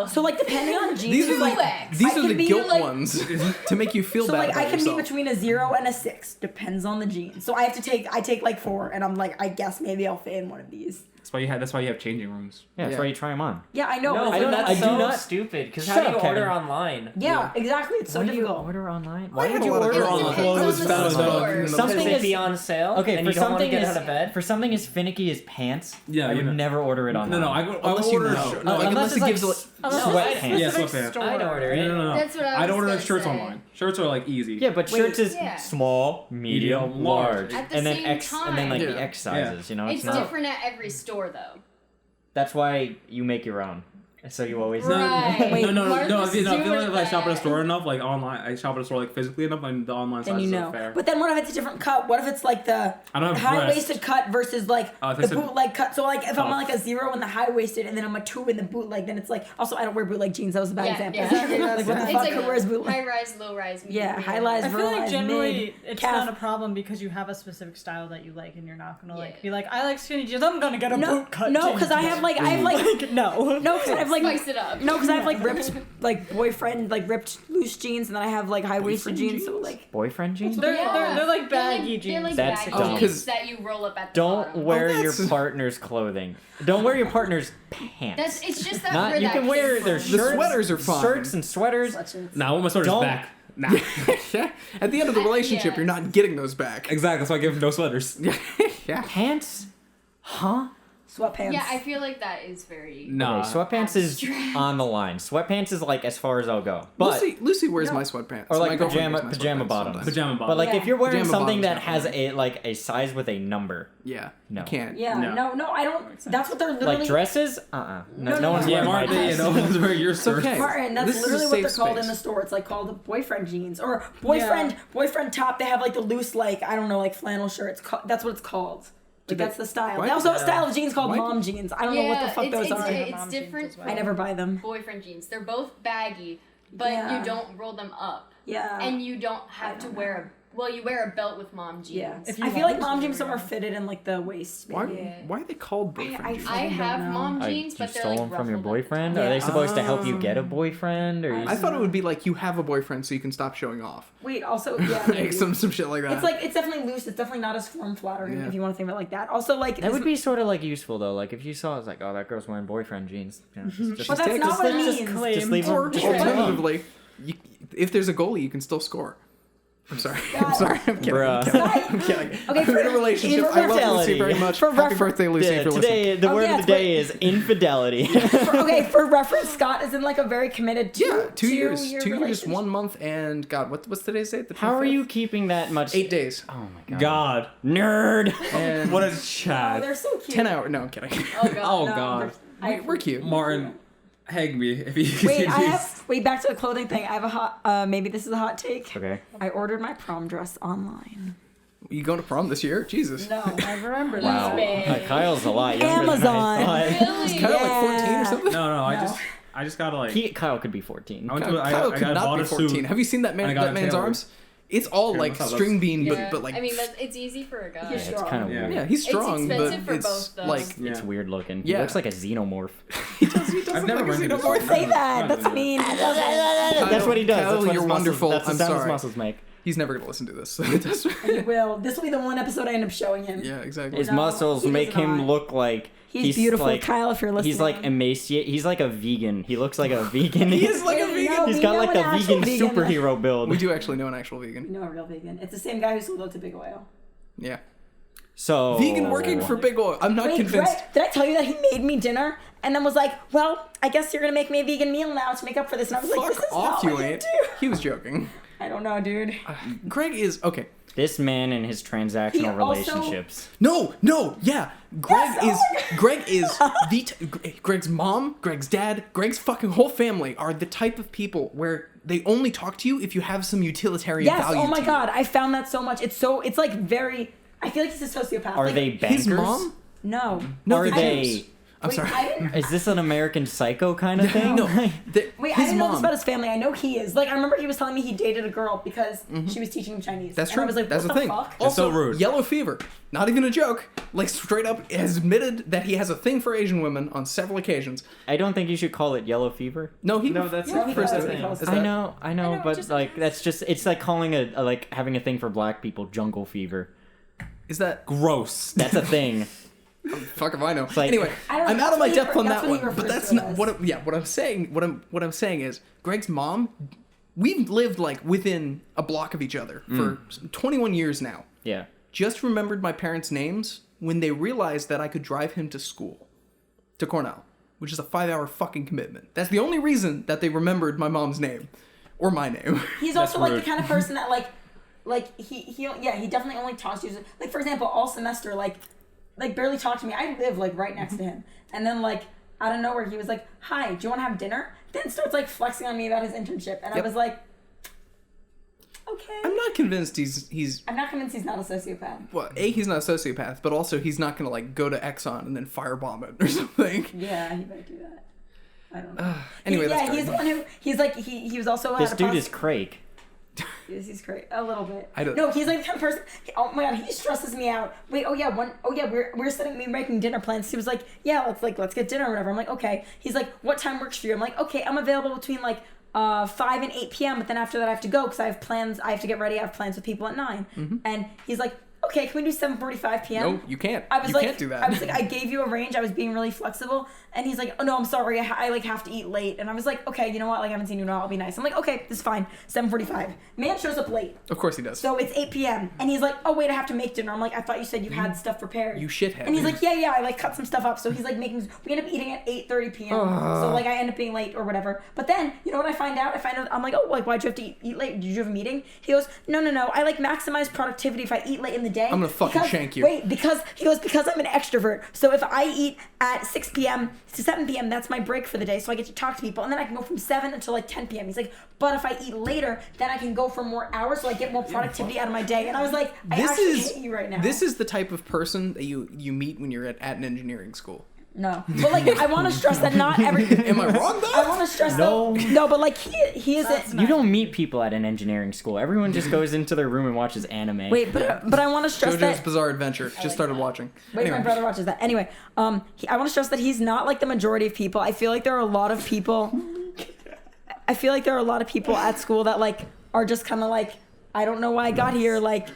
So depending on jeans, These are it's like X. These I are can the be, guilt like- ones to make you feel so bad like about I can yourself. be between a 0 and a 6, depends on the jeans. So I take like 4, and I'm like, I guess maybe I'll fit in one of these. That's why you have changing rooms. Yeah, that's Yeah. why you try them on. Yeah, I know. No, but but it's like, that's I do so not- stupid. Because Shut how do you up, order Kevin. online? yeah, exactly. It's so Why do you difficult. order online? I Why had would a you lot of order trouble. It online? depends on the store. Something Because is- it be on sale. Okay, and for you don't want to something get as out of bed. for something as finicky as pants, Yeah, I would you know. never order it online. No, I Unless you order. know. No, Like, I- unless it it's gives like, like unless sweatpants. it's a Yeah, specific sweatpants. store. I'd order it. no. That's what I I'd was order gonna shirts say. online. Shirts are like easy. Yeah, but shirts is Yeah. small, medium, Medium, large, large. At the and then same X, and then like time. the X Yeah. sizes. You know, It's not. different at every store though. That's why you make your own. So you always. Right. Wait, no. Martha's I feel like doing if I shop at a that. store enough, like online, I shop at a store like physically enough, and the online Then sizes you are know. fair. But then what if it's a different cut? What if it's like the I don't have high breasts. waisted cut versus like Oh, the if it's a- bootleg cut? So like if I'm Oh. on like a 0 in the high waisted and then I'm a 2 in the bootleg, then it's like also I don't wear bootleg jeans. That was a bad Yeah, example. yeah. Exactly. Like what the It's fuck? like Who wears bootleg? high rise, low rise. Yeah, medium. high rise, I feel low like rise, generally mid, it's calf. not a problem because you have a specific style that you like and you're not gonna like Yeah. be like, I like skinny jeans, I'm gonna get a No, boot cut. no, jeans." because I have like no. no, because I have like Spice it up. no, because I have like ripped like boyfriend like ripped loose jeans, and then I have like high waisted jeans. So like Boyfriend jeans? They're like baggy They're jeans. like That's baggy dumb. jeans 'Cause- that you roll up at the Don't bottom. wear your that's- partner's clothing. Don't wear your partner's pants. It's just that Not where you that can wear came their from. The shirts. sweaters are fine. Shirts and sweaters. sweatshirts. Nah, I want my sweaters Don't- back. Nah. yeah. At the end of the relationship, Yeah. you're not getting those back. Exactly. So I give him no sweaters. yeah. Pants? Huh? Sweatpants. Yeah, I feel like that is very. No. Okay, sweatpants is Abstract. on the line. Sweatpants is like as far as I'll go. But Lucy wears No. my sweatpants. Or like My girlfriend wears my pajama sweatpants bottoms. sometimes. Pajama bottom. but like Yeah. if you're wearing Pajama something that bottoms, has a size with a number, Yeah. No. You can't. Yeah, No. no, I don't. That's what they're literally. like dresses, no one's yeah, wearing my Martin, dress. no one's wearing your It's okay. skirts. Martin, that's This is a literally what they're safe called in space. the store. It's like called boyfriend jeans or boyfriend top. They have like the loose like I don't know like flannel shirts. That's what it's called. Like that's the style. why- They also have a style of jeans called why- mom jeans. I don't know what the fuck those are. Mom It's jeans different. as well. I never buy them. Boyfriend jeans. They're both baggy, but Yeah. you don't roll them up, Yeah. and you don't have to wear a. Well, you wear a belt with mom jeans. Yeah. If you I feel like want mom to, jeans are more yeah. fitted in like the waist. Why? Maybe. Why are they called boyfriend I- jeans? I don't have know. mom Like, jeans, you but they're stole like them from your ruffled at the boyfriend? top. Are they supposed to help Oh. you get a boyfriend? Or I thought it would be like you have a boyfriend so you can stop showing off. Wait. Also, yeah. Like maybe. some shit like that. It's like it's definitely loose. It's definitely not as form flattering Yeah. if you want to think of it like that. Also, like that would be sort of like useful though. Like if you saw, it's like, oh, that girl's wearing boyfriend jeans. You know, just But that's take- not just what it leave- means. Just leave them. or Just leave 'em alone. alternatively, if there's a goalie, you can still score. I'm sorry. I'm God. sorry. I'm kidding. Bruh. I'm kidding. Okay, I'm in a relationship. I love Lucy infidelity. very much. For Happy refer- birthday, Lucy, Yeah, if you're listening. today, the Oh, word yeah, of the it's day is infidelity. For reference, Scott is in like a very committed Yeah, 2 years. 2 years, relationship. 1 month, and God, what's today's date? The How are 25th? you keeping that much? 8 days. Oh my god. God. Nerd. And What a Oh, Chad. they're so cute. 10 hours. No, I'm kidding. Oh god. Oh, No, God. We're cute. Martin, hang me if you Wait, continues. wait, back to the clothing thing. I have a hot, maybe this is a hot take. Okay. I ordered my prom dress online. You going to prom this year? Jesus. No. I remember Wow. that. Kyle's a lot younger Amazon. than I thought. Really? Kind of like 14 or Yeah. something. No, I just gotta like. Kyle could be 14. I went to. Kyle I could not bought be a 14. suit. Have you seen that and I man? got That it man's tailored. arms? It's all Here, like what's up? string bean, Yeah. but like I mean, it's easy for a guy. Yeah, it's strong. kind of Yeah. weird. yeah, he's strong, but expensive for it's both, though. like Yeah. It's weird looking. He Yeah. looks like a xenomorph. he does I've never look like a rented a xenomorph. suit. Say that. That's mean. That's what he does. Kyle, That's what you're his muscles, wonderful. That's the I'm sound his sorry. muscles make. He's never gonna listen to this. So it does- He will. This will be the one episode I end up showing him. yeah, exactly. His No, muscles he make does him not. look like He's beautiful, like, Kyle, if you're listening. He's like emaciate. He's like a vegan. He looks like a vegan. He is like a Wait, vegan. no, He's we got know like an the actual vegan superhero build. We do actually know an actual vegan. No, a real vegan. It's the same guy who sold out to Big Oil. Yeah. So Vegan working for Big Oil. I'm not Wait, convinced. Greg, did I tell you that he made me dinner and then was like, well, I guess you're going to make me a vegan meal now to make up for this. And I was like, this Fuck is off, not you what ain't. do. He was joking. I don't know, dude. Greg is okay. This man and his transactional He also- relationships. No, yeah. Yes, Greg is Greg's mom, Greg's dad, Greg's fucking whole family are the type of people where they only talk to you if you have some utilitarian Yes, value. oh my to you. God. I found that so much. It's like very, I feel like he's a sociopath. Are like, they bankers? His mom? No. No, Are they're they? Jews. I'm Wait, sorry. I didn't, Is this an American Psycho kind of thing? No, wait, I his didn't know this mom. about his family. I know he is. Like, I remember he was telling me he dated a girl because she was teaching him Chinese. That's and true. I was like, That's what the the thing. fuck? Also, so rude. Yellow fever. Not even a joke. Like straight up has admitted that he has a thing for Asian women on several occasions. I don't think you should call it yellow fever. No, he. No, that's Yeah, not he the first does. thing. He calls Is it- I that- know, I know, but just- like that's just it's like calling a like having a thing for black people jungle fever. Is that Gross. That's a thing. fuck if I know? like- Anyway, I don't know, I'm out that's of my what he depth on that's that what he one. But refers that's to it not as. what. What I'm saying. What I'm saying is Greg's mom. We've lived like within a block of each other for 21 years now. Yeah. Just remembered my parents' names when they realized that I could drive him to school, to Cornell, which is a 5-hour fucking commitment. That's the only reason that they remembered my mom's name, or my name. He's That's also like rude. the kind of person that like he definitely only talks to you. Like for example, all semester like barely talked to me. I live like right next to him, and then like out of nowhere he was like, "Hi, do you want to have dinner?" Then starts like flexing on me about his internship, and I Yep. was like, "Okay." I'm not convinced he's I'm not convinced he's not a sociopath. well, he's not a sociopath, but also he's not gonna like go to Exxon and then firebomb it or something. Yeah, he might do that. I don't know. Anyway, that's yeah, he's the one who he's like he was also This at a dude is Craig. He's great. A little bit. I don't- No, he's like the kind of person. Oh my god, he stresses me out. Wait, we're sitting, we making dinner plans. He was like, yeah, let's get dinner or whatever. I'm like, okay. He's like, what time works for you? I'm like, okay, I'm available between like 5 and 8 p.m. But then after that, I have to go because I have plans. I have to get ready. I have plans with people at 9. Mm-hmm. And he's like, okay, can we do 7:45 p.m.? No, you can't. I was You like, can't do that. I was like, I gave you a range. I was being really flexible, and he's like, oh no, I'm sorry. I like have to eat late, and I was like, okay, you know what? Like I haven't seen you in a while. I'll be nice. I'm like, okay, this is fine. 7:45. Man shows up late. Of course he does. So it's 8 p.m. and he's like, oh wait, I have to make dinner. I'm like, I thought you said you had stuff prepared. You shithead. And he's like, yeah, I like cut some stuff up. So he's like making. We end up eating at 8:30 p.m. So like I end up being late or whatever. But then you know what I find out? I'm like, oh, like why'd you have to eat late? Did you have a meeting? He goes, no. I like maximize productivity if I eat late in the day. I'm gonna fucking shank you. Wait, because I'm an extrovert. So if I eat at 6 p.m. to 7 p.m., that's my break for the day. So I get to talk to people, and then I can go from 7 until like 10 p.m. He's like, but if I eat later, then I can go for more hours, so I get more productivity out of my day. And I was like, I actually hate you right now. This is the type of person that you meet when you're at an engineering school. No, but like I want to stress that not every. Am I wrong though? I want to stress no, but like he isn't. You don't meet people at an engineering school. Everyone just goes into their room and watches anime. Wait, but I want to stress JoJo's that. Bizarre Adventure. Just started watching. Wait, Anyway. my brother watches that. Anyway, I want to stress that he's not like the majority of people. I feel like there are a lot of people. I feel like there are a lot of people at school that like are just kind of like, I don't know why I got here. Like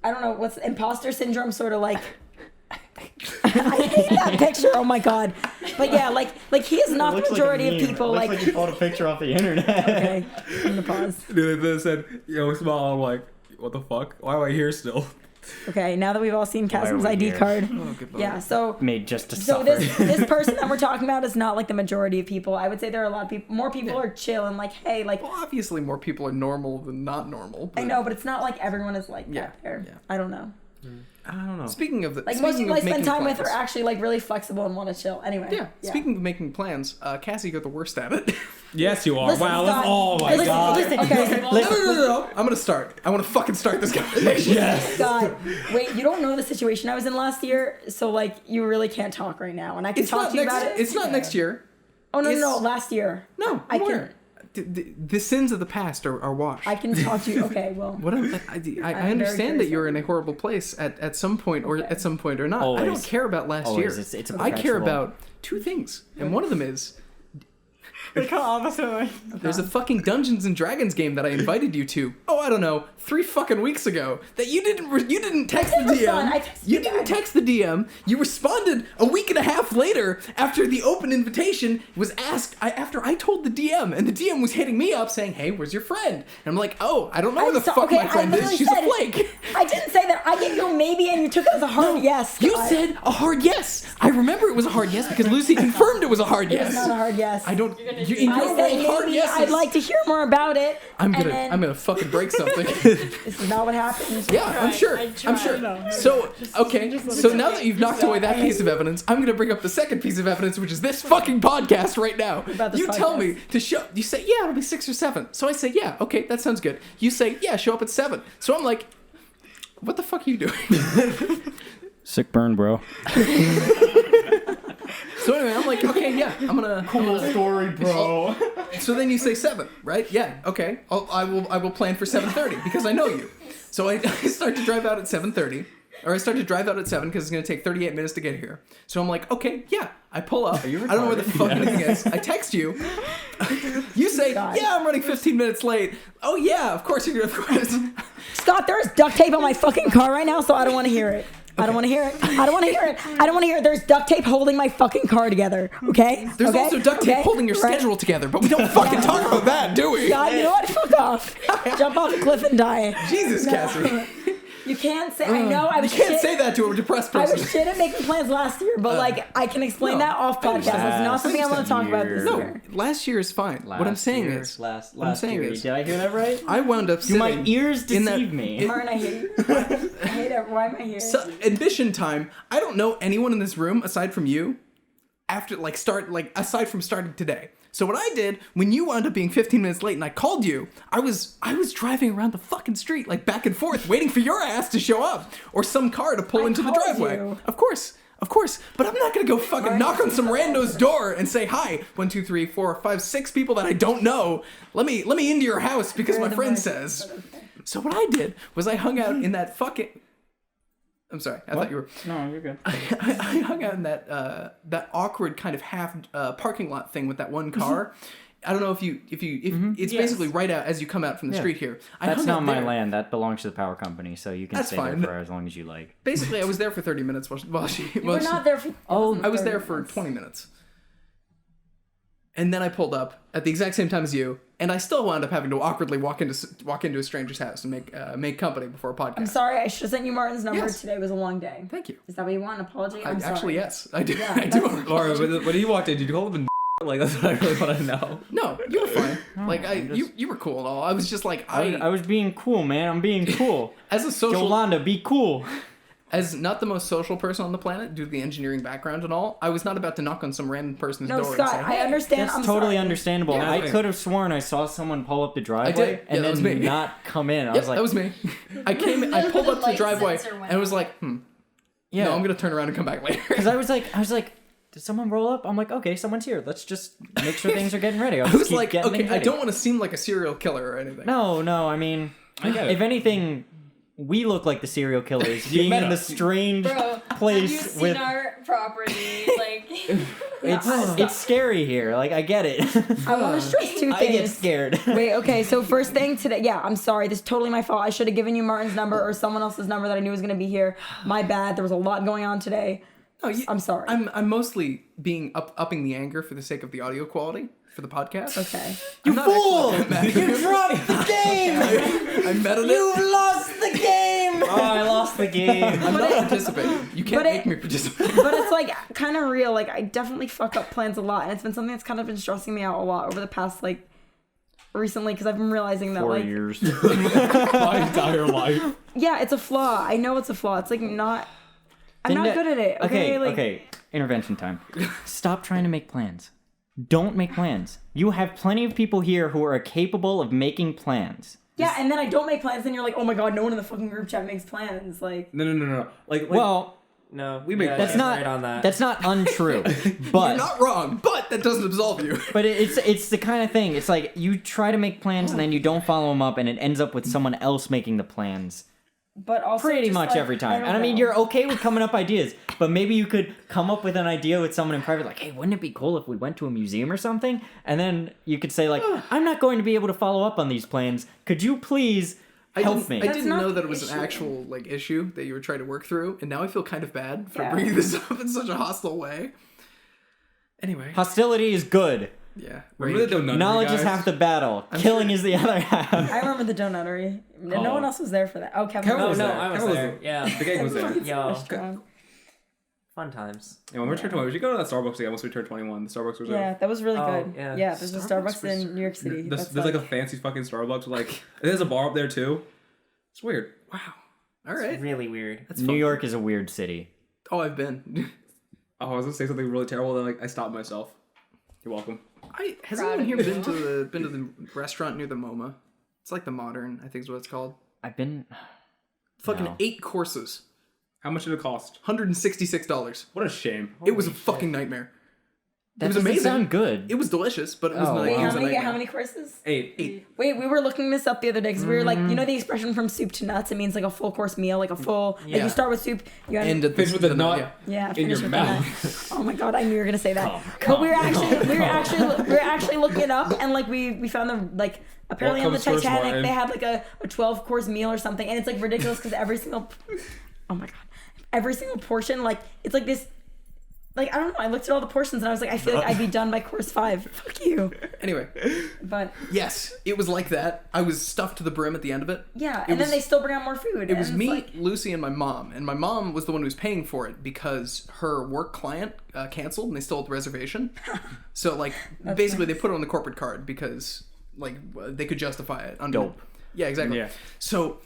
I don't know what's imposter syndrome, sort of like. I hate that picture. Oh my god. But yeah, like he is not the majority of people. Looks like you pulled a picture off the internet. Okay, I'm gonna pause. Dude, they said, smile. I'm like, what the fuck? Why am I here still? Okay, now that we've all seen Why are Casim's we ID here? card. Oh, good Yeah, lord. so Made just to so suffer. this person that we're talking about is not like the majority of people. I would say there are a lot of people. More people are chill and like, hey, like Well, obviously more people are normal than not normal. I but- know, but it's not like everyone is like Yeah, that there. yeah. I don't know. I don't know. Speaking of the, Like most speaking people I of spend making time with plans, are actually like really flexible and want to chill. Anyway. yeah. Speaking of making plans, Cassie, you're the worst at it. Yes, you are. Listen, wow. Scott, Oh my listen, god. Listen, okay. No. I'm gonna start. I want to fucking start this conversation. Yes. God, wait, you don't know the situation I was in last year, so like you really can't talk right now, and I can It's talk not to you next. about it. It's not next year. Oh no, it's- last year. No, I more. can. The sins of the past are washed. I can talk to you. Okay, well. What I very understand that curious you're in a horrible place at some point or Okay. at some point or not. I Always. don't care about last Always. year. It's a I care perpetual. about two things, and one of them is They come opposite. there's a fucking Dungeons and Dragons game that I invited you to. Oh, I don't know, 3 fucking weeks ago. That you didn't text the did respond. I DM. texted You you didn't back. text the DM. You responded a week and a half later after the open invitation was asked. After I told the DM, and the DM was hitting me up saying, "Hey, where's your friend?" And I'm like, "Oh, I don't know where the fuck my friend is. She's a flake." I didn't say that. I gave you a maybe, and you took it as a hard yes. You God. said a hard yes. I remember it was a hard yes because Lucy confirmed it was a hard It's yes. not a hard yes. I don't. gonna You, do in that. your I said way, hard maybe. yeses. I'd like to hear more about it. I'm and gonna. then I'm gonna fucking break something. This is not what happened. Yeah, I'm sure. I'm sure. So, okay. So now that you've knocked away that piece of evidence, I'm gonna bring up the second piece of evidence, which is this fucking podcast right now. About this You tell podcast? me to show. You say, yeah, it'll be 6 or 7. So I say, yeah, okay, that sounds good. You say, yeah, show up at 7. So I'm like, what the fuck are you doing? Sick burn, bro. So anyway, I'm like, okay, yeah, I'm gonna. story, bro. So then you say 7, right? Yeah, okay. I will plan for 7:30 because I know you. So I start to drive out at 7:30, or I start to drive out at 7 because it's gonna take 38 minutes to get here. So I'm like, okay, yeah. I pull up. I don't know where the fuck anything is. I text you. You say, God. yeah, I'm running 15 minutes late. Oh yeah, of course you're gonna. Of course. Scott, there's duct tape on my fucking car right now, so I don't want to hear it. I don't want to hear it. I don't want to hear it. I don't want to hear it. There's duct tape holding my fucking car together. Okay? There's Okay? also duct tape Okay? holding your Right? schedule together, but we don't fucking talk about that, do we? God, you know what? Fuck off. Jump off a cliff and die. Jesus, Cassie. You can't say. I know. I You was can't shit. say that to a depressed I person. was shit at making plans last year, but like I can explain no, that off I podcast. understand. That's not something I want to talk about this No, year. last year is fine. what I'm saying is, last what I'm saying year. is- Did I hear that right? I wound up Do sitting my ears in that- deceive me? Martin, I hate you. I hate it. Why am I here? So, admission time. I don't know anyone in this room aside from you. After aside from starting today. So what I did when you wound up being 15 minutes late and I called you, I was driving around the fucking street like back and forth waiting for your ass to show up or some car to pull I into the called driveway. you. Of course. But I'm not gonna go fucking knock on some rando's door and say hi. 1, 2, 3, 4, 5, 6 people that I don't know. Let me into your house because my friend says. So what I did was I hung out in that fucking. I'm sorry. I thought you were. No, you're good. I hung out in that awkward kind of half parking lot thing with that one car, I don't know if it's Yes. basically right out as you come out from the street here. That's hung not out my there. land. That belongs to the power company, so you can That's stay fine. there for as long as you like. Basically, I was there for 30 minutes while she. We're not there for. Oh, I was there for 20 minutes. And then I pulled up at the exact same time as you, and I still wound up having to awkwardly walk into a stranger's house and make company before a podcast. I'm sorry. I should have sent you Martin's number. Yes. Today was a long day. Thank you. Is that what you want? An apology? I'm sorry. Actually, yes, I do. Yeah, I do. that's- Or when you walked in, did you call him a like? That's what I really want to know. No, you were fine. You were cool and all. I was just like I was being cool, man. I'm being cool. as a social Yolanda, be cool. as not the most social person on the planet due to the engineering background and all. I was not about to knock on some random person's No, door Scott, and say, I understand. That's I'm totally sorry. understandable. Yeah, I okay. could have sworn I saw someone pull up the driveway did. Yeah, and that was then me. not come in. I Yep, was like, that was me. I pulled up to the Light driveway sensor went and was off. like, yeah. no, I'm gonna turn around and come back later. Because I was like, did someone roll up? I'm like, okay, someone's here. Let's just make sure things are getting ready. I'll I just was keep like, getting okay, things I ready. don't want to seem like a serial killer or anything. No, I mean, I get it. if anything, we look like the serial killers being met in the us. strange Bro, place have you seen with. our property? Like, It's scary here. Like, I get it. I want to stress two I get things. scared. Wait, okay, so first thing today, yeah, I'm sorry, this is totally my fault. I should have given you Martin's number or someone else's number that I knew was going to be here. My bad, there was a lot going on today. No, I'm sorry. I'm mostly being upping the anger for the sake of the audio quality for the podcast. Okay. You fool! You dropped the game! I'm mad at it. You lost the game! Oh, I lost the game. I'm not participating. You can't but it- make me participate. But it's like kind of real. Like, I definitely fuck up plans a lot. And it's been something that's kind of been stressing me out a lot over the past, like, recently. Because I've been realizing that, 4 like, years. My entire life. yeah, it's a flaw. I know it's a flaw. It's like not. I'm not good at it. Okay. Okay. Intervention time. Stop trying to make plans. Don't make plans. You have plenty of people here who are capable of making plans. Yeah, and then I don't make plans, and you're like, oh my god, no one in the fucking group chat makes plans. Like, No. Like Well, No, We make yeah, plans. that's not right on that. that's not untrue. But You're not wrong, but that doesn't absolve you. But it's the kind of thing. It's like you try to make plans and then you don't follow them up, and it ends up with someone else making the plans but also pretty just, much like, every time. don't And I mean, know. you're okay with coming up ideas, but maybe you could come up with an idea with someone in private, like, "Hey, wouldn't it be cool if we went to a museum or something?" And then you could say, like, "I'm not going to be able to follow up on these plans. Could you please help me?" I didn't not know the that it was an issue. actual like issue that you were trying to work through, and now I feel kind of bad for Yeah. bringing this up in such a hostile way. Anyway, Hostility is good. yeah. remember the donut Knowledge guys? is half the battle. Killing is the other half. I remember the donuttery. No Oh. one else was there for that. Oh, Kevin. Kevin Oh was no, there. I was Kevin was there. there. Yeah, The gang was there. Yo, Restaurant. fun times. Yeah, when we turned 21, we should go to that Starbucks again once we turned 21. The Starbucks was Yeah, that was really Oh, good. yeah. Yeah, there's a Starbucks was- in New York City. There's, That's there's like a fancy fucking Starbucks. Like, there's a bar up there too. It's weird. Wow. All right. It's really weird. That's New fun. York is a weird city. Oh, I've been. Oh, I was gonna say something really terrible. Then like I stopped myself. You're welcome. Has Proud anyone of here you. been to the restaurant near the MoMA? It's like the Modern, I think is what it's called. I've been. Fucking No. 8 courses, How much did it cost? $166. What a shame. It was a fucking nightmare. That was doesn't amazing. sound good. It was delicious, but it was Oh, not. Wait, It how was a many? nightmare. How many courses? 8. Wait, we were looking this up the other day because we were like, you know the expression from soup to nuts? It means like a full course meal, like a full. Like Yeah. you start with soup, you end. And Finish with the nut. yeah, in finish your with the nut. mouth. Oh my god, I knew you were gonna say that. But we were actually looking it up, and like we found them like apparently What on the comes first, Titanic Martin? they had like a 12-course meal or something, and it's like ridiculous because every single. Oh my god, every single portion like it's like this. Like, I don't know, I looked at all the portions and I was like, I feel like I'd be done by course 5. Fuck you. Anyway, But, yes, it was like that. I was stuffed to the brim at the end of it. yeah, It and was- then they still bring out more food. It was and me, it's like, Lucy, and my mom. And my mom was the one who was paying for it because her work client canceled and they still had the reservation. So, like, basically they put it on the corporate card because, like, they could justify it. Under, Dope. Yeah, exactly. Yeah. So,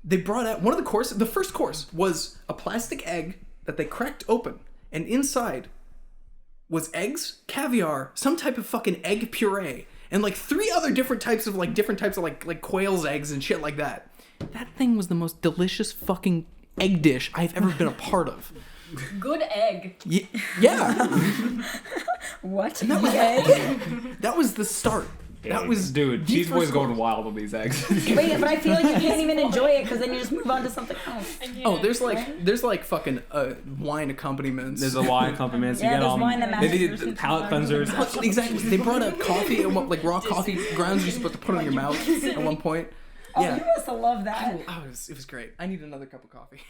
they brought out one of the courses. The first course was a plastic egg that they cracked open. And inside was eggs, caviar, some type of fucking egg puree, and like 3 other different types of like quail's eggs and shit like that. That thing was the most delicious fucking egg dish I've ever been a part of. Good egg. Yeah, what? that was Egg? that was the start. That was Dude, the Cheese Boy's first going one. wild on these eggs. Wait, but I feel like you can't even enjoy it because then you just move on to something else. Oh, there's like fucking wine accompaniments. There's a wine accompaniments. Yeah, You get there's wine that they matches did your palate cleansers. Exactly. They brought out coffee and like raw coffee grounds you're supposed to put on your mouth at one point. Oh, Yeah. you must have loved that. Oh, it was great. I need another cup of coffee.